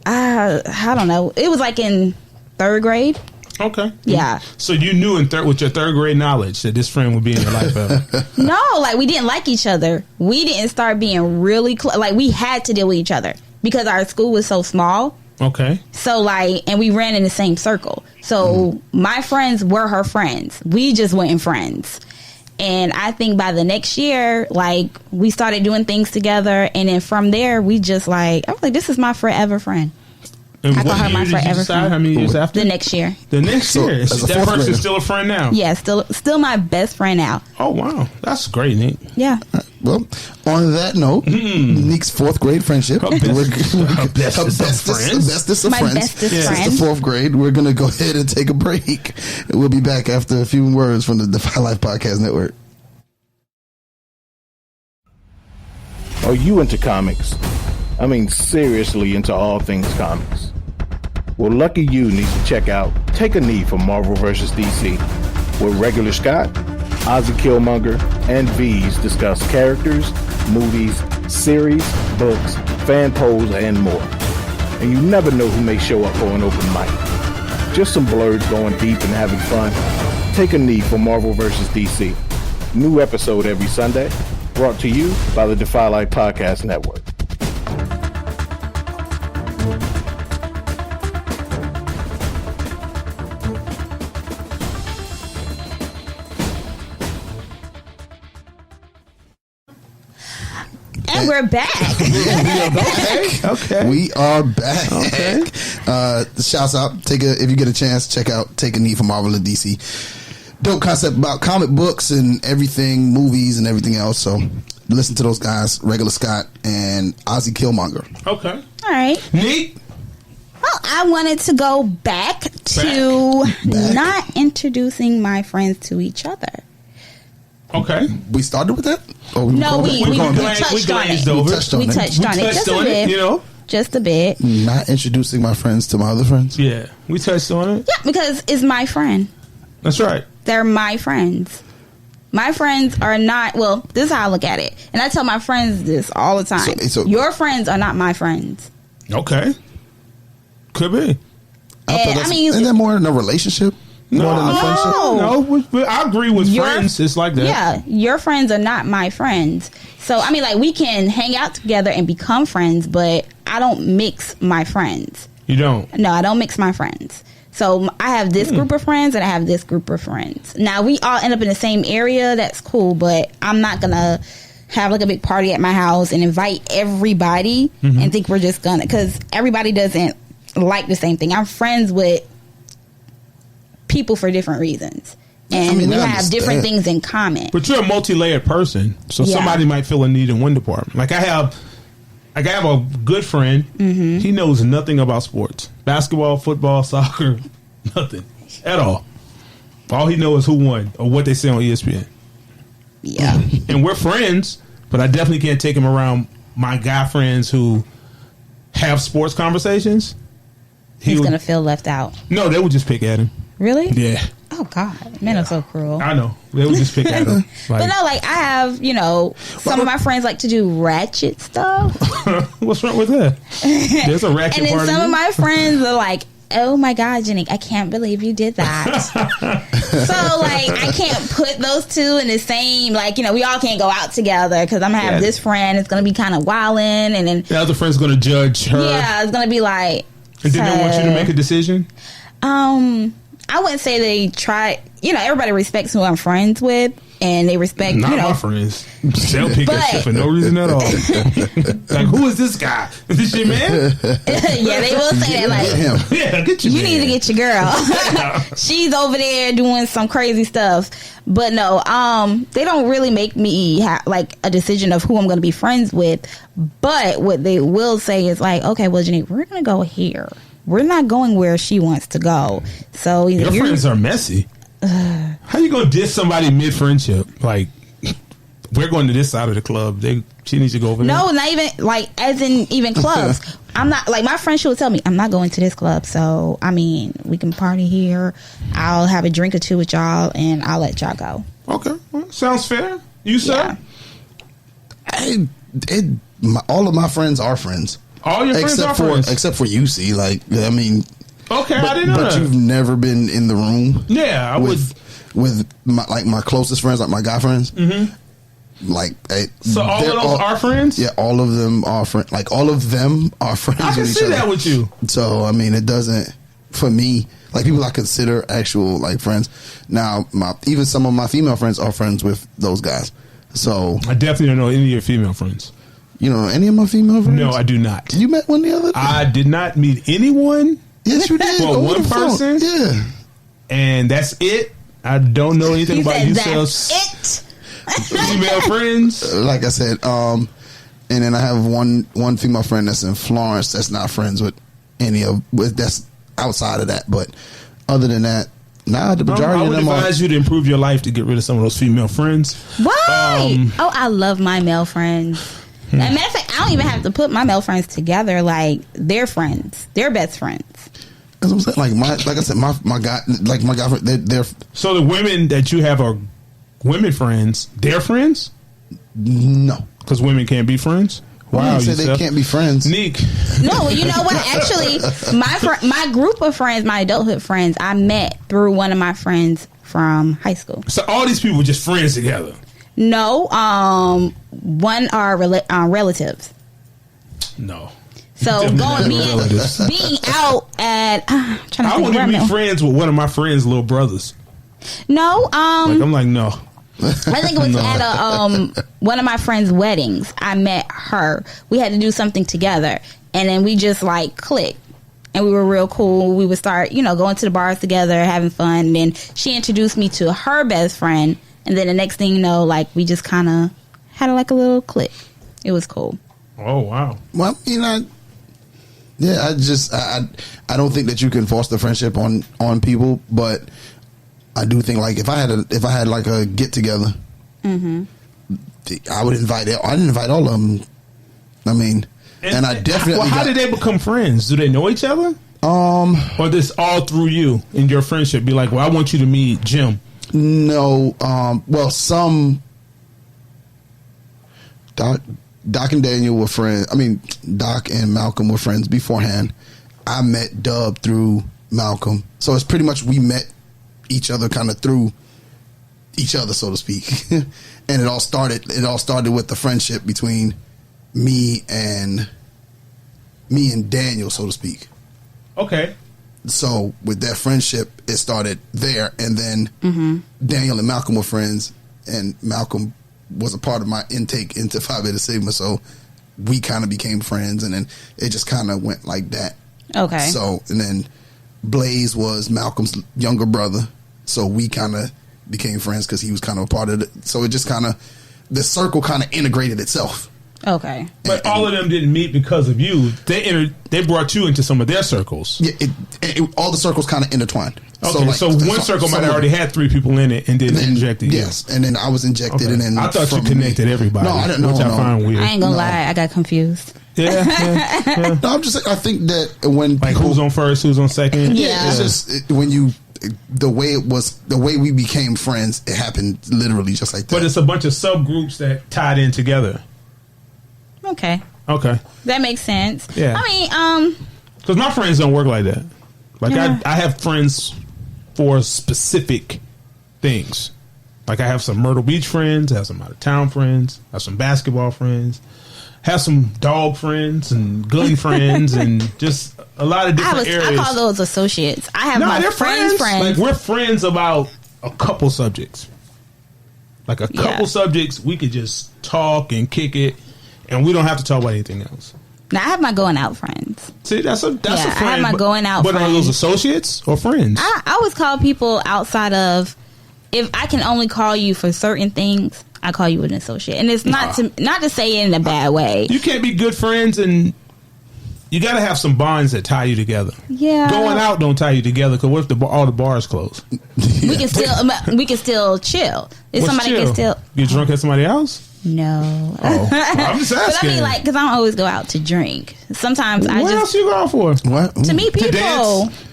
I don't know. It was in 3rd grade. Okay. Yeah. So you knew with your 3rd grade knowledge that this friend would be in your life forever? No, we didn't like each other. We didn't start being really close. We had to deal with each other because our school was so small. Okay. So and we ran in the same circle. So my friends were her friends. We just weren't friends. And I think by the next year, we started doing things together. And then from there, we just I was like, this is my forever friend. And I call her my forever friend. How many years after? The next year. The next year. That person's still a friend now? Yeah, still my best friend now. Oh, wow. That's great, Nique. Yeah. Well, on that note, Nique's 4th grade friendship. Her bestest of friends. Bestest of my friends. Bestest friend. It's the 4th grade. We're going to go ahead and take a break. We'll be back after a few words from the Defy Life Podcast Network. Are you into comics? I mean, seriously into all things comics? Well, lucky you needs to check out Take a Knee for Marvel vs. DC, where Regular Scott, Ozzy Killmonger, and V's discuss characters, movies, series, books, fan polls, and more. And you never know who may show up for an open mic. Just some blurs going deep and having fun. Take a Knee for Marvel vs. DC. New episode every Sunday, brought to you by the Defy Life Podcast Network. And we're back. Okay. We are back. Okay. Shouts out. If you get a chance, check out Take a Knee for Marvel and DC. Dope concept about comic books and everything, movies and everything else. So listen to those guys, Regular Scott and Ozzy Killmonger. Okay. All right. Nique? Well, I wanted to go back to not introducing my friends to each other. Okay. We started with that? We touched on it. We touched on it just a bit. You know? Just a bit. Not introducing my friends to my other friends? Yeah. We touched on it. Yeah, because it's my friend. That's right. They're my friends. My friends are not, well, this is how I look at it. And I tell my friends this all the time. Your friends are not my friends. Okay. Could be. Isn't that more in a relationship? More than a friendship? No, I agree with friends. It's like that. Yeah, your friends are not my friends. So, I mean, like, we can hang out together and become friends, but I don't mix my friends. You don't? No, I don't mix my friends. So, I have this group of friends and I have this group of friends. Now, we all end up in the same area. That's cool, but I'm not going to have like a big party at my house and invite everybody and think we're just going to, because everybody doesn't like the same thing. I'm friends with people for different reasons, and we have different things in common. But you're a multi-layered person, so somebody might feel a need in one department. Like I have a good friend. He knows nothing about sports, basketball, football, soccer, nothing at all. All he knows is who won or what they say on ESPN. Yeah, and we're friends, but I definitely can't take him around my guy friends who have sports conversations. He's going to feel left out. No, they would just pick at him. Really? Yeah. Oh, God. Men are so cruel. I know. They would just pick at him. But no, like, I have, some of my friends like to do ratchet stuff. What's wrong with that? There's a ratchet and then party. some of my friends are like, oh, my God, Jenny, I can't believe you did that. So, like, I can't put those two in the same, like, we all can't go out together because I'm going to have this friend. It's going to be kind of wilding. And then the other friend's going to judge her. Yeah, it's going to be like. And then they want you to make a decision? I wouldn't say they try. Everybody respects who I'm friends with, and they respect. Not my friends. They'll pick at you for no reason at all. Like, who is this guy? Is this your man? Yeah, they will say that. Like, get him. Yeah, get your you man. need to get your girl. She's over there doing some crazy stuff. But no, they don't really make me like a decision of who I'm going to be friends with. But what they will say is like, okay, well, Jenny, we're going to go here. We're not going where she wants to go. So your friends are messy. How you gonna diss somebody mid friendship? Like, we're going to this side of the club. She needs to go over there. No, not even like as in even clubs. I'm not like my friend. She would tell me I'm not going to this club. So I mean, we can party here. I'll have a drink or two with y'all, and I'll let y'all go. Okay, well, sounds fair. You sir? All of my friends are friends. All your friends are friends, except for UC. Like, I mean, okay, I didn't know that. But you've never been in the room. Yeah, I would. With my closest friends, like my guy friends. Like, so all of those are friends. Yeah, all of them are friends. Like, all of them are friends. I can with each see other. that with you. So I mean, it doesn't for me. Like, people I consider actual like friends. Now, even some of my female friends are friends with those guys. So I definitely don't know any of your female friends. You know any of my female friends? No, I do not. You met one the other day? I did not meet anyone. Yes, you did. Well, one person. Yeah. And that's it. I don't know anything about That's female friends. Like I said, and then I have one female friend that's in Florence that's not friends with that's outside of that. But other than that, the majority I of would them advise you to improve your life to get rid of some of those female friends. Why? I love my male friends. As a matter of fact, I don't even have to put my male friends together. Like, they're friends. They're best friends. That's what I'm saying. Like I said, my guy, they're so the women that you have are women friends. They're friends? No, because women can't be friends. Wow, you said they can't be friends. Nique. No, you know what? Actually, my group of friends, my adulthood friends, I met through one of my friends from high school. So all these people were just friends together. No, one are relatives. No. So being out at I want to be friends with one of my friends' little brothers. No, I'm like no. I think it was at one of my friends' weddings. I met her. We had to do something together, and then we just like clicked, and we were real cool. We would start, going to the bars together, having fun. And then she introduced me to her best friend, and then the next thing you know, like we just kind of had like a little click. It was cool. Oh wow. Well, I mean, I don't think that you can foster friendship on people, but I do think like if I had like a get together, I would invite. I'd invite all of them. I mean, and I definitely. Well, how did they become friends? Do they know each other? Or this all through you and your friendship? Be like, well, I want you to meet Jim. No. Well, some Doc and Daniel were friends. I mean, Doc and Malcolm were friends beforehand. I met Dub through Malcolm, so it's pretty much we met each other kind of through each other, so to speak. And it all started with the friendship between me and Daniel, so to speak. Okay. So with that friendship, it started there, and then Daniel and Malcolm were friends, and Malcolm was a part of my intake into Phi Beta Sigma, so we kind of became friends, and then it just kind of went like that. Okay. So, and then Blaze was Malcolm's younger brother, so we kind of became friends because he was kind of a part of it. So it just kind of, the circle kind of integrated itself. Okay. But all of them didn't meet because of you. They brought you into some of their circles. Yeah, all the circles kind of intertwined. Okay, so one circle might have already had 3 people in it and then injected you. Yes, and then I was injected, and then I thought you connected everybody. No, I didn't know. Which I find weird. I ain't gonna lie, I got confused. Yeah. No, I'm just saying, I think that when like who's on first, who's on second. Yeah. It's just when you the way we became friends, it happened literally just like that. But it's a bunch of subgroups that tied in together. Okay. That makes sense. Yeah. I mean, because my friends don't work like that. Like I have friends for specific things. Like I have some Myrtle Beach friends, I have some out of town friends, I have some basketball friends, have some dog friends and gun friends, and just a lot of different areas. I call those associates. I have my friends. Like we're friends about a couple subjects. Like a couple subjects, we could just talk and kick it, and we don't have to talk about anything else. Now I have my going out friends. See, that's a friend. I have my going out friends. But are those associates or friends? I always call people outside of, if I can only call you for certain things, I call you an associate. And it's not to say it in a bad way. You can't be good friends, and you got to have some bonds that tie you together. Yeah. Going out don't tie you together, because what if all the bars close? We can still chill. If somebody chill? can still get drunk at somebody else. No. Oh, I'm just asking. But I mean, like, because I don't always go out to drink. Sometimes what else you go out for? What? To meet people. To dance?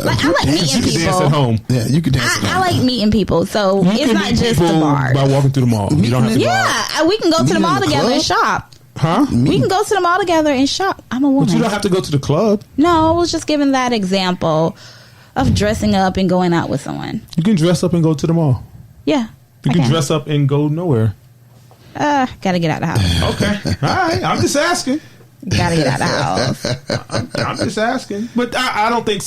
Like, I like meeting You people. can dance at home. Yeah, you can dance. I like meeting people, so You it's can not meet just the people bar. by walking through the mall. You don't have to go out. Yeah, we can go to the Meeting mall in the together and club? shop. Huh? We can go to the mall together and shop. I'm a woman. But you don't have to go to the club. No, I was just giving that example of dressing up and going out with someone. You can dress up and go to the mall. Yeah. You can dress up and go nowhere. Gotta get out the house. Okay. All right. I'm just asking. Gotta get out the house. I'm just asking. But I don't think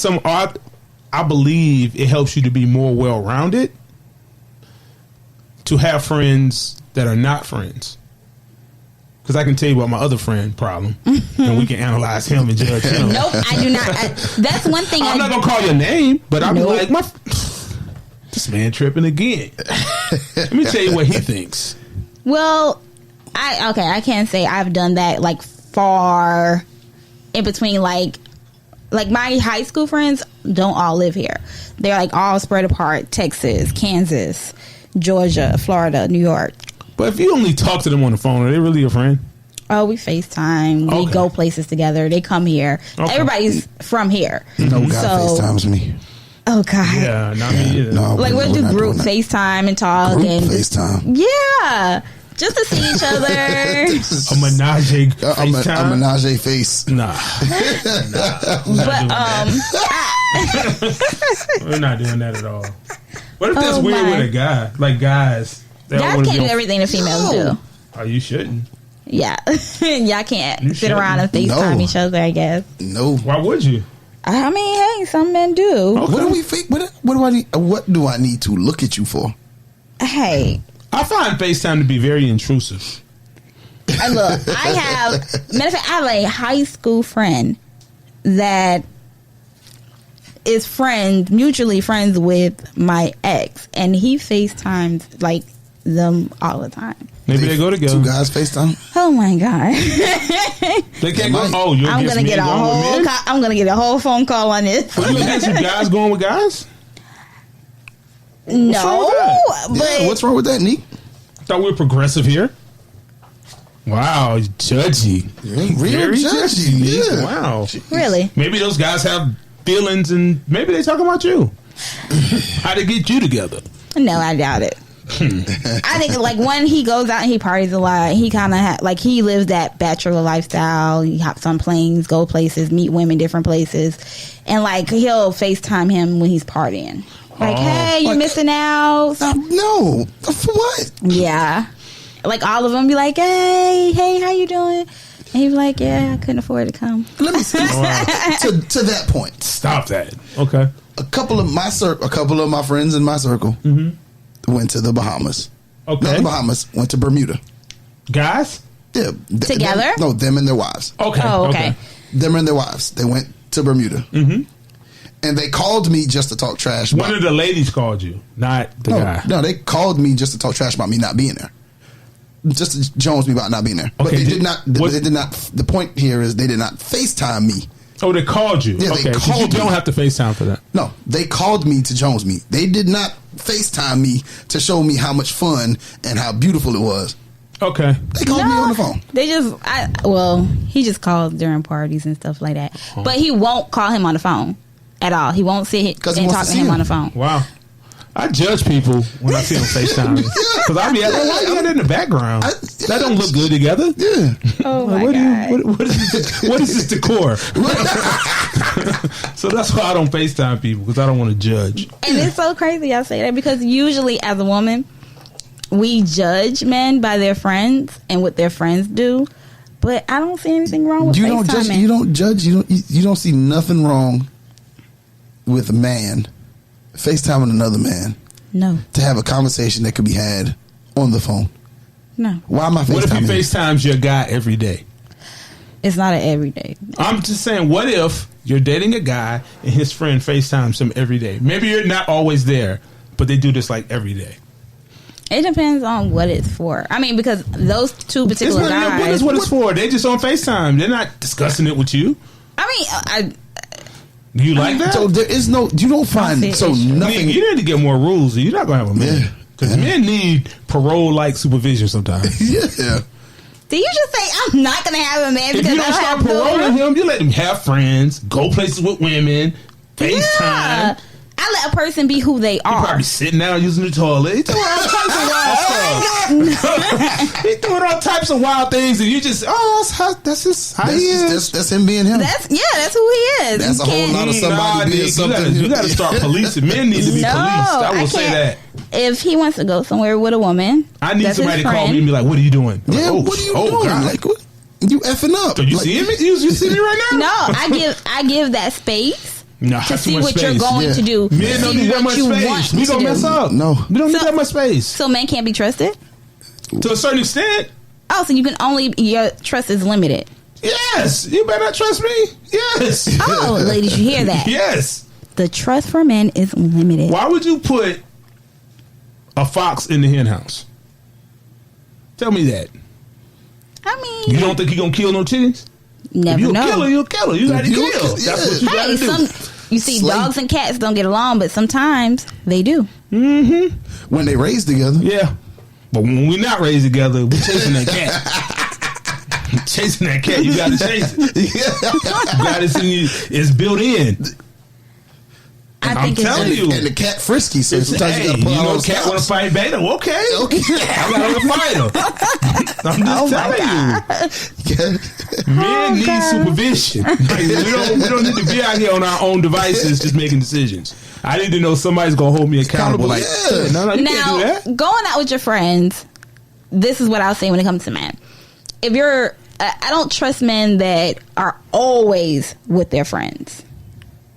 I believe it helps you to be more well-rounded to have friends that are not friends. Because I can tell you about my other friend problem, and we can analyze him and judge him. Nope, I do not. That's one thing. I'm not gonna call your name, but I'll be like, this man tripping again. Let me tell you what he thinks. Well, I can't say I've done that like far in between. Like my high school friends don't all live here. They're like all spread apart: Texas, Kansas, Georgia, Florida, New York. But if you only talk to them on the phone, are they really your friend? Oh, we FaceTime. We go places together. They come here. Okay. Everybody's from here. No guy FaceTimes me. Oh God. Yeah, not me either. No, like we'll do group FaceTime and talk group and FaceTime. Yeah. Just to see each other. A menage FaceTime? A menage face. Nah. But we're not doing that at all. What if that's weird with a guy? Like guys. Guys can't do everything the females do. Oh, you shouldn't. Yeah. Y'all can't sit around and FaceTime each other, I guess. No. Why would you? I mean, hey, some men do. Okay. What do I need to look at you for? Hey. I find FaceTime to be very intrusive. Look, matter of fact, I have a high school friend that is mutually friends with my ex, and he FaceTimes like them all the time. Maybe they go together. Two guys FaceTime. Oh my god! They can't go. Oh, you're I'm gonna get a whole. I'm gonna get a whole phone call on this. Are you against some guys going with guys? No, but Yeah, what's wrong with that, Nique? Thought we were progressive here. Wow, judgy. Real Very judgy. Nique. Yeah. Wow. really, Maybe those guys have feelings, and maybe they talking about you. How to get you together? no, I doubt it. I think like when he goes out and he parties a lot, he kind of like he lives that bachelor lifestyle. He hops on planes, go places, meet women different places, and like he'll FaceTime him when he's partying. Like, hey, you're missing out. No. For what? Yeah, like all of them be like, hey, how you doing? And he be like, yeah, I couldn't afford to come. Let me see. To that point. Stop that. Okay. A couple of my friends in my circle went to the Bahamas. Okay. Not the Bahamas, went to Bermuda. Guys? Yeah. Together? Them and their wives. Okay. Oh, okay. Them and their wives. They went to Bermuda. Mm-hmm. And they called me just to talk trash. One of the ladies called you, not the guy. No, they called me just to talk trash about me not being there. Just to Jones me about not being there. But Okay, they did not. They did not. The point here is they did not FaceTime me. Oh, they called you. Yeah, they okay. called You don't me. have to FaceTime for that. No, they called me to Jones me. They did not FaceTime me to show me how much fun and how beautiful it was. Okay. They called me on the phone. They just, he just calls during parties and stuff like that. But he won't call him on the phone at all. He won't sit and he wants talk to to see him him. on the phone. Wow. I judge people when I see them FaceTime. Because I be like, why you got that in the background? That don't look good together. Yeah. Oh my Like, God. what is this decor? So that's why I don't FaceTime people, because I don't want to judge. And it's so crazy I say that because usually as a woman, we judge men by their friends and what their friends do. But I don't see anything wrong with FaceTiming. You don't judge. You don't see nothing wrong with a man FaceTiming another man. No. To have a conversation that could be had on the phone. No. Why am I FaceTiming? What if he FaceTimes your guy every day? It's not an everyday. I'm just saying, what if you're dating a guy and his friend FaceTimes him every day? Maybe you're not always there, but they do this like every day. It depends on what it's for. I mean, because those two particular It's not guys. what it's for. They just on FaceTime. They're not discussing it with you. I mean, Do you like that? So there is no. You don't find so nothing. You need to get more rules. You're not gonna have a man Yeah. because men need parole-like supervision sometimes. Yeah. do you just say I'm not going to have a man If because you don't I start have paroling him, you let him have friends, go places with women, FaceTime. Yeah. I let a person be who they He are. probably sitting down using the toilet. He doing all types of wild stuff. He doing all types of wild things, and you just that's just how he is. That's him being him. That's who he is. That's You a whole can't- lot of somebody being something. You got to start policing. Men need to be No, policed. I will say can't. that. If he wants to go somewhere with a woman, I need that's somebody his to call friend. me and be like, "What are you doing?" I'm Yeah. like, What are you doing? God. Like what? You effing up. So you Like, see me? You see me right now? No, I give that space No, to that's too see much what you're space. going Yeah. to do. Men don't see need that what much you space. want We to gonna do. mess up. No. we don't need So- that much space. So men can't be trusted. To a certain extent, Oh, so you can only your trust is limited. yes. You better not trust me. Yes. Oh, ladies, you hear that? Yes. The trust for men is limited. Why would you put a fox in the hen house? Tell me that. I mean, You don't think he gonna kill no chickens? never If you'll know. kill her, you'll kill her. You gotta You'll kill. kill- That's yeah. what you gotta do. You see, Slave. dogs and cats don't get along, but sometimes they do. when they raised together. Yeah. But when we're not raised together, we're chasing that cat. Chasing that cat, you gotta chase it. You gotta see it's built in. I I'm think it's telling just, you. And the cat frisky, so sometimes Hey, you gotta you put know, on cat want to stops. fight back. Okay. Okay. I gotta fight him. I'm just telling you. Men need supervision. Like, we don't need to be out here on our own devices just making decisions. I need to know somebody's gonna hold me accountable. Like, Yeah. no, you can't do now that. going out with your friends. This is what I'll say when it comes to men. If you're, I don't trust men that are always with their friends.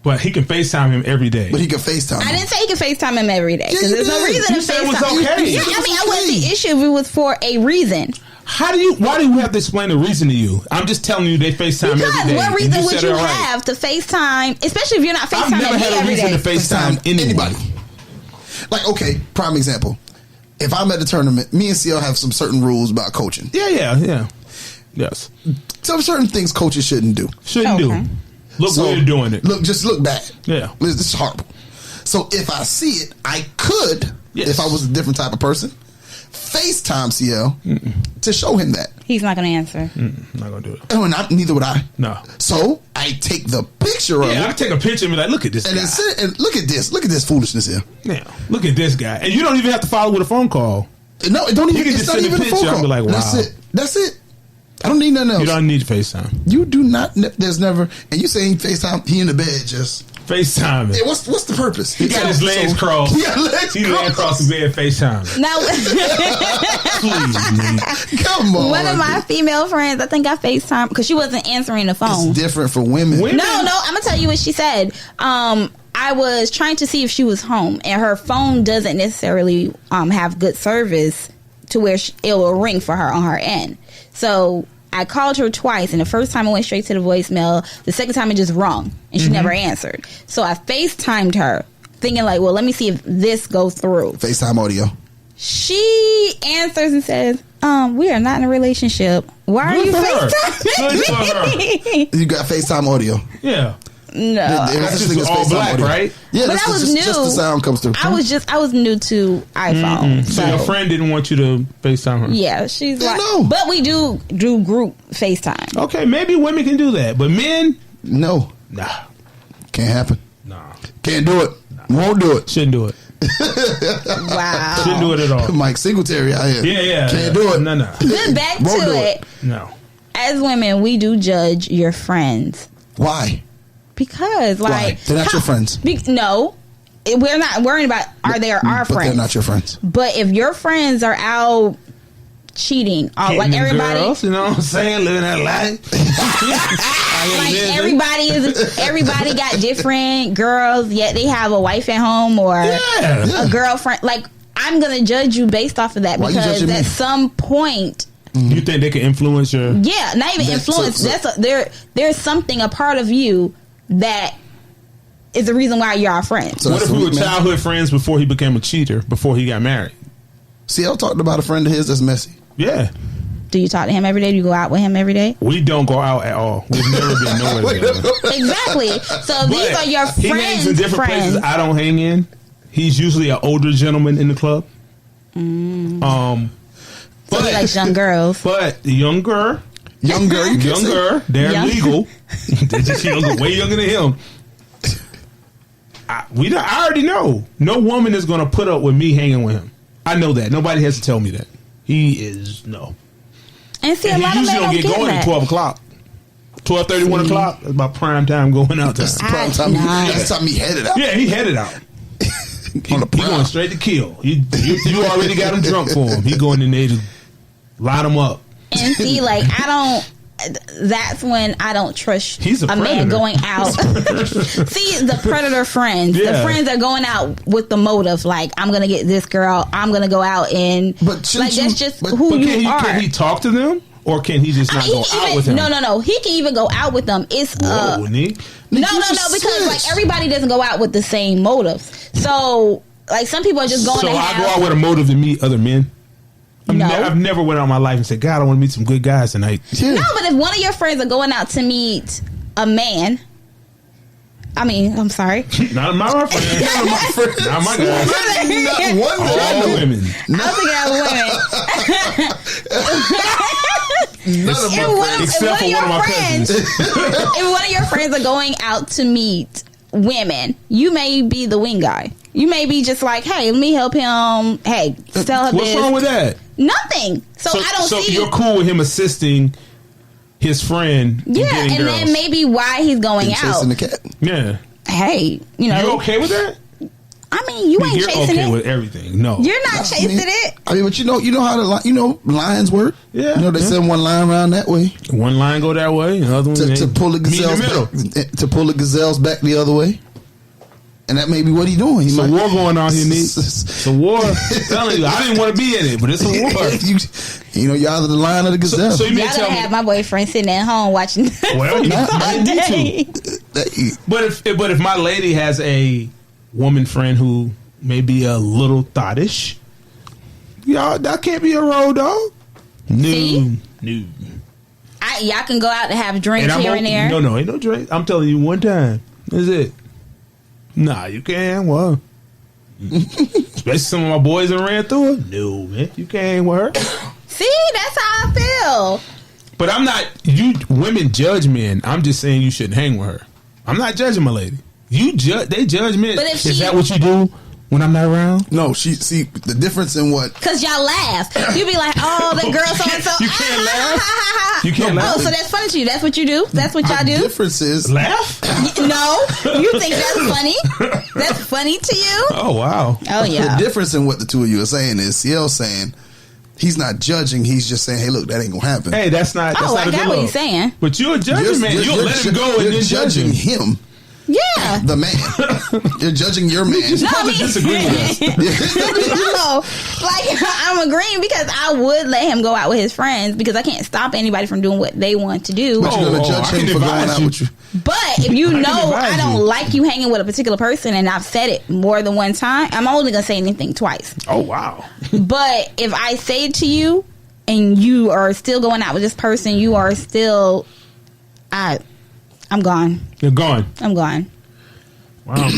But he can FaceTime him every day. But he can FaceTime. I didn't say he could FaceTime him every day because Yeah, you there's no did. reason You to said it was FaceTime. okay. Yeah, I mean, I wouldn't see issue if it was for a reason. Why do you have to explain the reason to you? I'm just telling you they FaceTime every Because day. what and reason would said you it right. have to FaceTime, especially if you're not I've never FaceTiming me had a every reason day? to FaceTime anybody. Like, okay, prime example. if I'm at the tournament, me and CL have some certain rules about coaching. Yeah. Yes. Some certain things coaches shouldn't do. Do. Look where you're doing it. Just look bad. Yeah. This is horrible. So if I see it, I could, if I was a different type of person, FaceTime CL to show him that. He's not going to answer. Not going to do it. Oh, and neither would I. No. So I take the picture of it. I take a picture and be like, look at this and guy. And look at this. Look at this foolishness here. Yeah. Look at this guy. And you don't even have to follow with a phone call. No, it don't even. You can It's just not send even a a picture phone call. and be like, wow. That's it. I don't need nothing else. You don't need FaceTime. You do not. There's never. And you saying FaceTime? He in the bed just FaceTime. Yeah, what's the purpose? He got his legs crossed. He laid across the bed FaceTime. Now, Please, come on. One of my female friends, I think I FaceTime because she wasn't answering the phone. It's different for women. No, I'm gonna tell you what she said. I was trying to see if she was home, and her phone doesn't necessarily have good service to where it will ring for her on her end. So I called her twice, and the first time it went straight to the voicemail. The second time it just rung, and she never answered. So I FaceTimed her, thinking like, well, let me see if this goes through. FaceTime audio. She answers and says, we are not in a relationship. Why are you FaceTiming? You got FaceTime audio. Yeah. No, that's just all black, audio. Right? Yeah, but that was new. Just the sound comes through. I was new to iPhone. So your friend didn't want you to FaceTime her. Yeah, she's like, no. But we do group FaceTime. Okay, maybe women can do that, but men, no, can't happen. Nah, can't do it. Won't do it. Shouldn't do it. Wow, shouldn't do it at all. Mike Singletary out here. Yeah, can't do it. No. Good back Won't to do it. No. As women, we do judge your friends. Why? Because like they're not your friends. No, we're not worrying about are they our friends. They're not your friends. But if your friends are out cheating, like everybody, girls, you know what I'm saying, living that life. like everybody got different girls, yet they have a wife at home or a girlfriend. Like I'm gonna judge you based off of that. Why because at some point. You think they can influence your? Yeah, not even influence. There's something, a part of you that is the reason why you're our friends. So what if we were childhood friends before he became a cheater, before he got married? CL talked about a friend of his that's messy. Yeah. Do you talk to him every day? Do you go out with him every day? We don't go out at all. We've never been nowhere together. Exactly. So these are your friends. He hangs in different places I don't hang in. He's usually an older gentleman in the club. So he likes young girls. But younger, they're legal. They're just younger, way younger than him. I already know. No woman is going to put up with me hanging with him. I know that. Nobody has to tell me that. He is no. And see, a lot of men don't get going at 12 o'clock. 12:30, 1 o'clock. That's about prime time going out time. Prime time. That's time he headed out. Yeah, he headed out. He going straight to kill. You already got him drunk for him. He going in there to line him up. And see, like that's when I don't trust a man going out. See, the predator friends, the friends that are going out with the motive, like I'm gonna get this girl, I'm gonna go out and that's just who you are. Can he talk to them, or can he just not go out with them? No. He can even go out with them. It's Nique? No, because like everybody doesn't go out with the same motives. So like some people are just going. So I go out with a motive to meet other men. I've never went out in my life and said, God, I want to meet some good guys tonight. Yeah. No, but if one of your friends are going out to meet a man, I'm sorry. Not my friend. Not my guys. Not one all women. I was thinking of women. None of my friends. Except for one of my cousins. If one of your friends are going out to meet women, you may be the wing guy. You may be just like, hey, let me help him. Hey, tell her What's wrong with that? Nothing. So I don't see. So you're cool with him assisting his friend? Yeah, and girls. Then maybe why he's going out. Chasing the cat. Yeah. Hey, you okay with that? You ain't you're chasing okay it. with everything. No, you're not chasing it. But you know how lions work. Yeah, they send one line around that way. One line go that way, another one to pull the gazelles back the other way. And that may be what he's doing. It's a war going on here, Nique. It's a war. I'm telling you, I didn't want to be in it, but it's a war. You're either the lion or the gazelle. So you y'all gonna have my boyfriend sitting at home watching. Well, you need to. But if my lady has a woman friend who may be a little thottish, Y'all, that can't be a road dog. No. Y'all can go out and have drinks here and there. No, ain't no drink. I'm telling you, one time. That's it. Nah, you can't. Well, especially some of my boys that ran through it. No, man, you can't with her. See, that's how I feel. But I'm not. You women judge men. I'm just saying you shouldn't hang with her. I'm not judging my lady. You judge. They judge men. But if is that what you do when I'm not around? No, see the difference in what. Because y'all laugh. You be like, oh, the girl so and so. You can't laugh. You can't laugh. Oh, so that's funny to you. That's what you do. That's what y'all do. The difference is laugh. No, you think that's funny? That's funny to you? Oh wow. Oh yeah. The difference in what the two of you are saying is CL saying he's not judging. He's just saying, hey, look, that ain't gonna happen. Hey, that's not. That's not I got what he's saying. But you're a judging man. You'll let him go and then judging him. Yeah, the man. You're judging your man. You're supposed to disagree with us. No, like I'm agreeing because I would let him go out with his friends because I can't stop anybody from doing what they want to do. But you're gonna judge him for going out with you. But if you know I don't like you hanging with a particular person and I've said it more than one time, I'm only gonna say anything twice. Oh wow. But if I say it to you and you are still going out with this person, you are still I'm gone. You're gone. I'm gone. Wow.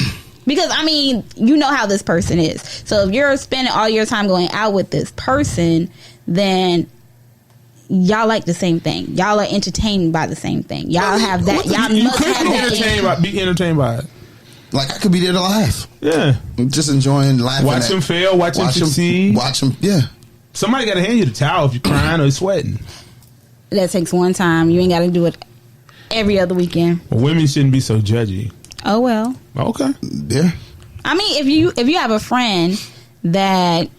Because, I mean, you know how this person is. So if you're spending all your time going out with this person, then y'all like the same thing. Y'all are entertained by the same thing. Y'all have that. Y'all must have that. Be entertained by it. Like, I could be there to laugh. Yeah. Just enjoying laughing. Watch him fail. Watch him succeed. Watch him. Yeah. Somebody got to hand you the towel if you're crying or sweating. That takes one time. You ain't got to do it every other weekend. Well, women shouldn't be so judgy. Oh well. Okay. Yeah. I mean, if you have a friend that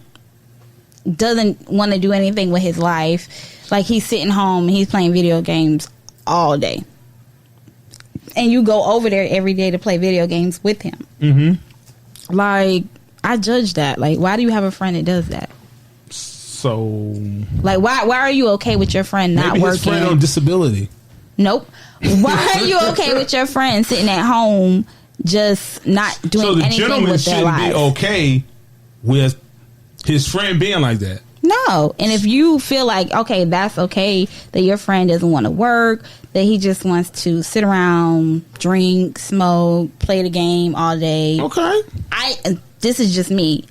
doesn't want to do anything with his life, like he's sitting home and he's playing video games all day, and you go over there every day to play video games with him, like I judge that. Like, why do you have a friend that does that? So, like, why are you okay with your friend not maybe working? His friend on disability. Nope. Why are you okay with your friend sitting at home just not doing anything with their life? So the gentleman shouldn't be okay with his friend being like that. No. And if you feel like, okay, that's okay that your friend doesn't want to work, that he just wants to sit around, drink, smoke, play the game all day. Okay. This is just me.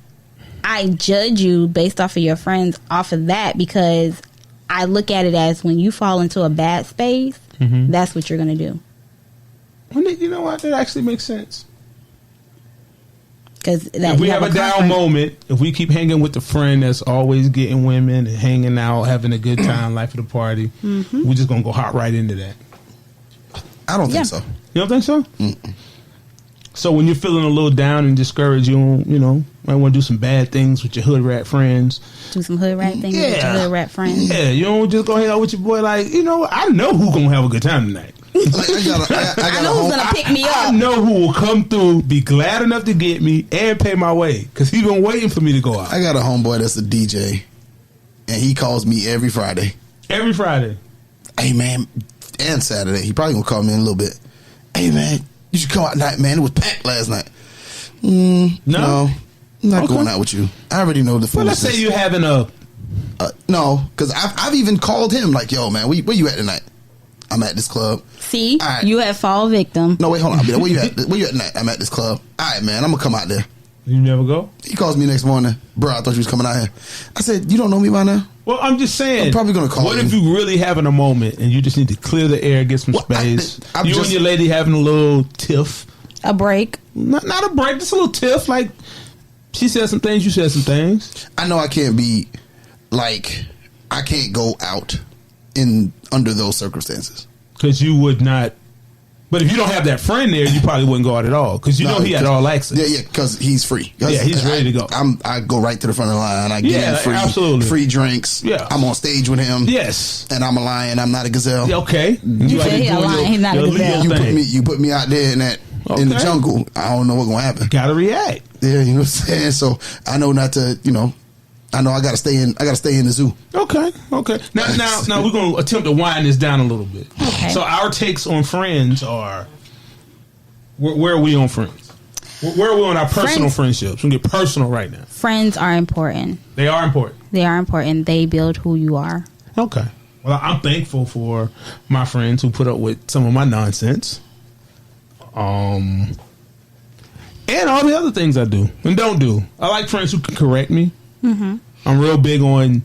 I judge you based off of your friends off of that because I look at it as when you fall into a bad space, that's what you're going to do. You know what? That actually makes sense. Because if we have a down moment, if we keep hanging with the friend that's always getting women and hanging out, having a good time, life of the party, we're just going to go hop right into that. I don't think so. You don't think so? Mm-mm. So when you're feeling a little down and discouraged, you might want to do some bad things with your hood rat friends. Do some hood rat things with your hood rat friends. Yeah, you don't just go hang out with your boy. Like, I know who's gonna have a good time tonight. Like, I know who's gonna pick me up. I know who will come through, be glad enough to get me, and pay my way because he's been waiting for me to go out. I got a homeboy that's a DJ, and he calls me every Friday. Every Friday. Hey man, and Saturday. He probably gonna call me in a little bit. Hey man, you should come out tonight, man. It was packed last night. No, I'm not going out with you. I already know the foolishness. Well, let's say you're having no, because I've even called him like, yo, man, where you at tonight? I'm at this club. See, right. You have fall victim. No, wait, hold on. Where you at? Where you at tonight? I'm at this club. All right, man, I'm gonna come out there. You never go? He calls me next morning. Bro, I thought you was coming out here. I said, you don't know me by now? Well, I'm just saying. I'm probably gonna call What him. if you really having a moment and you just need to clear the air, get some space? And your lady having a little tiff. A break. Not a break, just a little tiff. Like, she said some things, you said some things. I know I can't be, like, I can't go out under those circumstances. Because you would not. But if you don't have that friend there, you probably wouldn't go out at all. Because he had all access. Yeah, because he's free. Yeah, he's ready to go. I go right to the front of the line. I get in free drinks. Yeah. I'm on stage with him. Yes. And I'm a lion. I'm not a gazelle. Yeah, okay. You said he's a lion. He's not a gazelle. You put me out there in the jungle. I don't know what's going to happen. Gotta react. Yeah, you know what I'm saying? So I know not to, I know I gotta stay in the zoo. Okay. Now we're gonna attempt to wind this down a little bit. Okay. So our takes on friends are where are we on friends? Where are we on our personal friendships? We can get personal right now. Friends are important. They are important. They are important. They build who you are. Okay. Well, I'm thankful for my friends who put up with some of my nonsense. And all the other things I do and don't do. I like friends who can correct me. Mm-hmm. I'm real big on,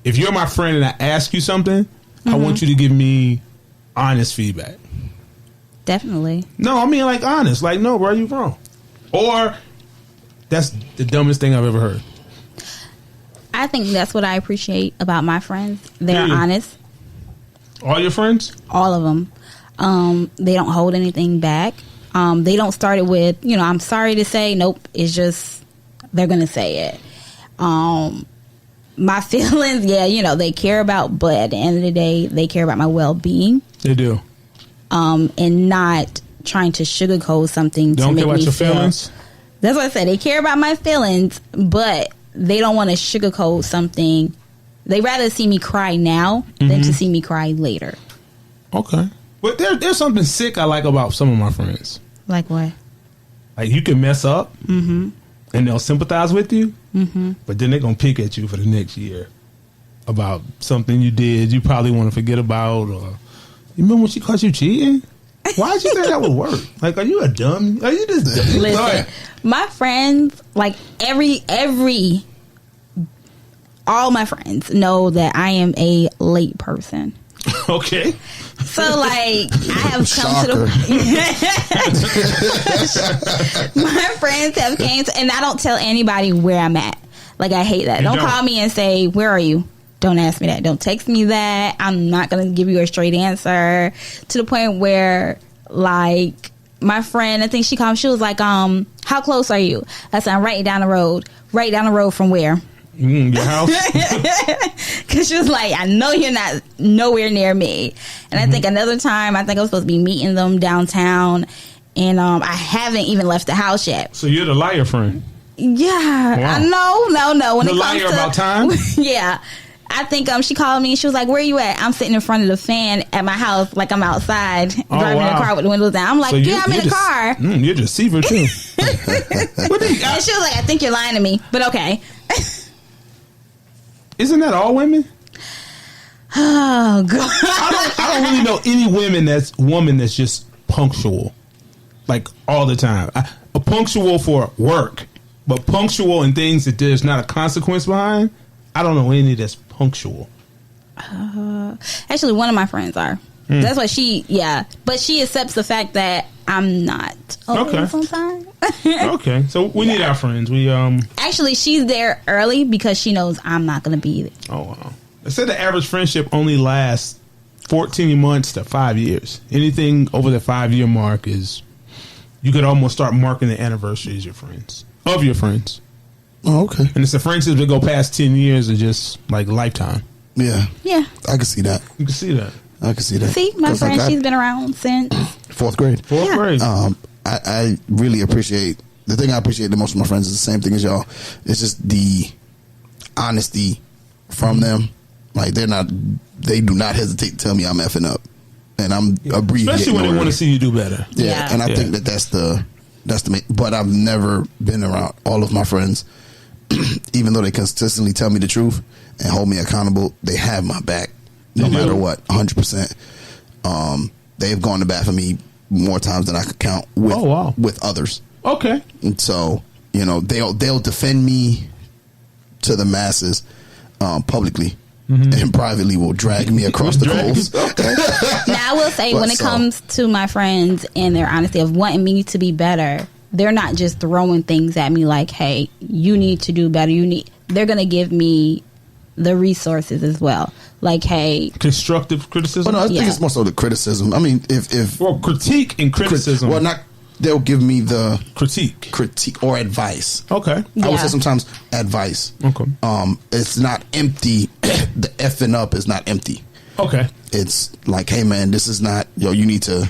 if you're my friend and I ask you something, I want you to give me honest feedback. Definitely. No, I mean like honest. Like, no, bro, you wrong. Or that's the dumbest thing I've ever heard. I think that's what I appreciate about my friends. They're honest. All your friends? All of them. They don't hold anything back. They don't start it with, I'm sorry to say. Nope. It's just, they're going to say it. My feelings, they care about, but at the end of the day, they care about my well-being. They do. And not trying to sugarcoat something They to don't make care about me your feel. feelings? That's what I said. They care about my feelings, but they don't want to sugarcoat something. They rather see me cry now than to see me cry later. Okay. But there's something sick I like about some of my friends. Like what? Like, you can mess up, and they'll sympathize with you, but then they're going to pick at you for the next year about something you did you probably want to forget about. Or, you remember when she caught you cheating? Why'd you think that would work? Like, are you a dumb? Are you just dumb? Listen, my friends, like all my friends know that I am a late person. Okay. So, like, I have come to my friends have came to, and I don't tell anybody where I'm at. Like, I hate that. Don't call me and say, where are you? Don't ask me that. Don't text me that. I'm not going to give you a straight answer. To the point where, like, my friend, I think she called me, she was like, how close are you? I said, I'm right down the road. Right down the road from where? Your house? Because she was like, I know you're not nowhere near me. And I think another time, I think I was supposed to be meeting them downtown, and I haven't even left the house yet. So you're the liar friend? Yeah. Wow. No. When the it comes liar to, about time? Yeah. I think she called me and she was like, where you at? I'm sitting in front of the fan at my house like I'm outside driving in a car with the windows down. I'm like, I'm in the car. You're a deceiver too. And she was like, I think you're lying to me, but okay. Isn't that all women? Oh, God. I don't really know any woman that's just punctual, like all the time. Punctual for work, but punctual in things that there's not a consequence behind. I don't know any that's punctual. Actually, one of my friends are. That's why but she accepts the fact that I'm not. Okay. Sometimes. Okay, so we need our friends. We Actually, she's there early because she knows I'm not going to be there. Oh wow! They said the average friendship only lasts 14 months to 5 years. Anything over the 5-year mark is, you could almost start marking the anniversaries of your friends. Oh, okay. And it's the friendships that go past 10 years are just like lifetime. Yeah. Yeah. I can see that. You can see that. I can see that. See, my friend, she's been around since fourth grade. Fourth grade. I really appreciate, the thing I appreciate the most from my friends is the same thing as y'all. It's just the honesty from them. Like, they do not hesitate to tell me I'm effing up, and I'm abbreviating. Especially when they want to see you do better. Yeah. And I think that's the main, but I've never been around all of my friends, even though they consistently tell me the truth and hold me accountable. They have my back no matter what, 100%. They've gone to bat for me more times than I could count with others. Okay. And so, they'll defend me to the masses publicly, and privately will drag me across the coals. Okay. Now, I will say, when it comes to my friends and their honesty of wanting me to be better, they're not just throwing things at me like, hey, you need to do better. They're going to give me the resources as well. Like, hey, constructive criticism. Well, no, I think it's more so the criticism. I mean, if critique and criticism. They'll give me the critique or advice. Okay. I would say sometimes advice. Okay. It's not empty. The effing up is not empty. Okay. It's like, hey man, this is not, you need to,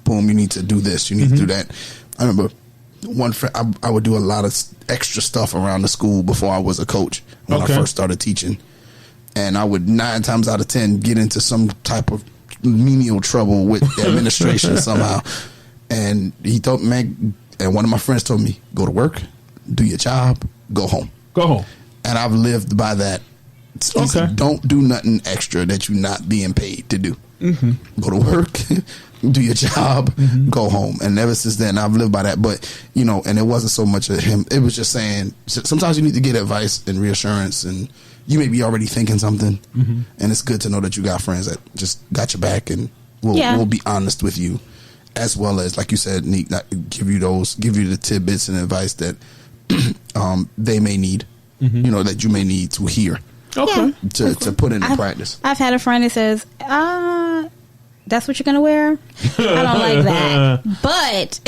boom, you need to do this, you need to do that. I remember one friend, I would do a lot of extra stuff around the school before I was a coach when I first started teaching. And I would 9 times out of 10 get into some type of menial trouble with the administration somehow. And he told me, man, And one of my friends told me, go to work, do your job, go home. Go home. And I've lived by that. He said, don't do nothing extra that you're not being paid to do. Go to work, do your job, go home. And ever since then, I've lived by that. But, you know, and it wasn't so much of him. It was just saying, sometimes you need to get advice and reassurance, and you may be already thinking something. And it's good to know that you got friends that just got your back and will be honest with you, as well as, like you said, Nique, give you the tidbits and advice that they may need, you know, that you may need to hear. Okay. To put into practice. I've had a friend that says, that's what you're going to wear? I don't like that. But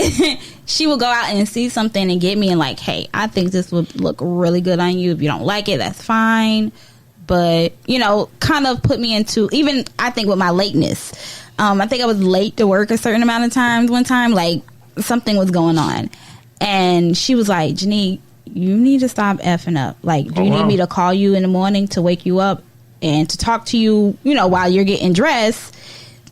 she will go out and see something and get me and like, hey, I think this would look really good on you. If you don't like it, that's fine. But, you know, kind of put me into, even I think with my lateness. I think I was late to work a certain amount of times one time. Like, something was going on. And she was like, Janique, you need to stop effing up. Like, do you need me to call you in the morning to wake you up and to talk to you, you know, while you're getting dressed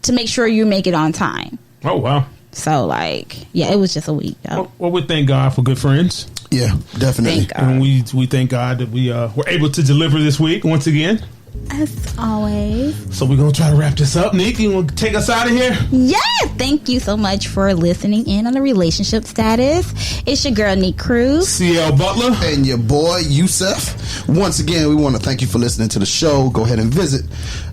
to make sure you make it on time? Oh, wow. So, like, yeah, it was just a week, though. Well, we thank God for good friends. Yeah, definitely. And we thank God that we were able to deliver this week once again. As always. So we're going to try to wrap this up. Nique, you want to take us out of here? Yes. Thank you so much for listening in on the relationship status. It's your girl, Nique Cruz. CL Butler. And your boy, Yusuf. Once again, we want to thank you for listening to the show. Go ahead and visit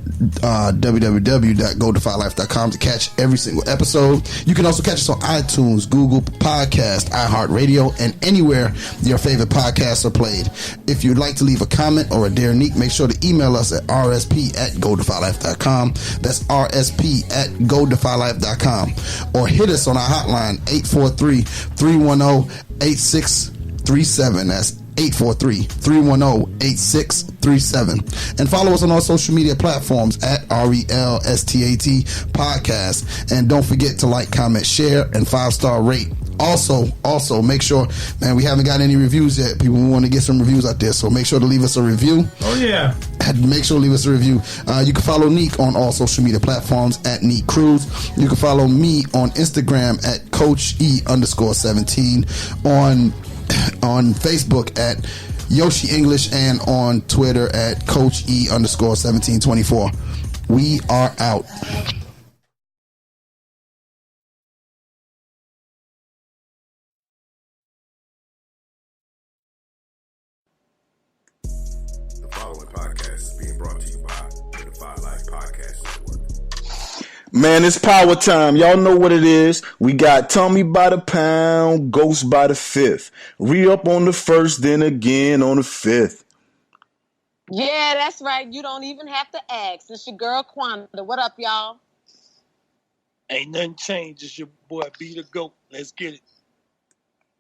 www.godefylife.com to catch every single episode. You can also catch us on iTunes, Google Podcast, iHeartRadio, and anywhere your favorite podcasts are played. If you'd like to leave a comment or a Dear Nique, make sure to email us at rsp@godefylife.com. That's rsp@godefylife.com. Or hit us on our hotline, 843-310-8637. That's 843-310-8637. And follow us on our social media platforms at RELSTAT Podcast. And don't forget to like, comment, share, and 5-star rate. Also, make sure, man, we haven't got any reviews yet. People want to get some reviews out there, so make sure to leave us a review. Oh, yeah. Make sure to leave us a review. You can follow Nique on all social media platforms at Nique Cruz. You can follow me on Instagram at Coach E_17, on Facebook at Yoshi English, and on Twitter at Coach E_1724. We are out. The following podcast is being brought to you by the Defy Life Podcast Network. Man, it's power time. Y'all know what it is. We got Tommy by the pound, Ghost by the fifth. Re-up on the first, then again on the fifth. Yeah, that's right. You don't even have to ask. It's your girl Quanda. What up, y'all? Ain't nothing changed. It's your boy B the GOAT. Let's get it.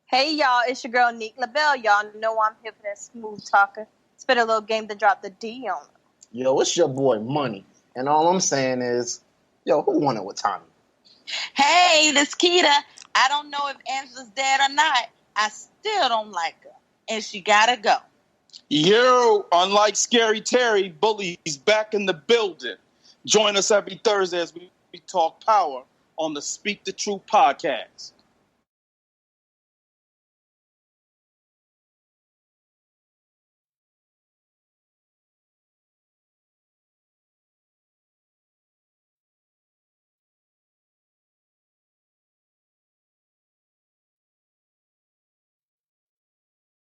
Hey, y'all. It's your girl Nique LaBelle. Y'all know I'm here for that smooth talker. Spit a little game to drop the D on it. Yo, it's your boy Money. And all I'm saying is, yo, who won it with Tommy? Hey, this Keita. I don't know if Angela's dead or not. I still don't like her. And she gotta go. Yo, unlike Scary Terry, Bully's back in the building. Join us every Thursday as we talk power on the Speak the Truth podcast.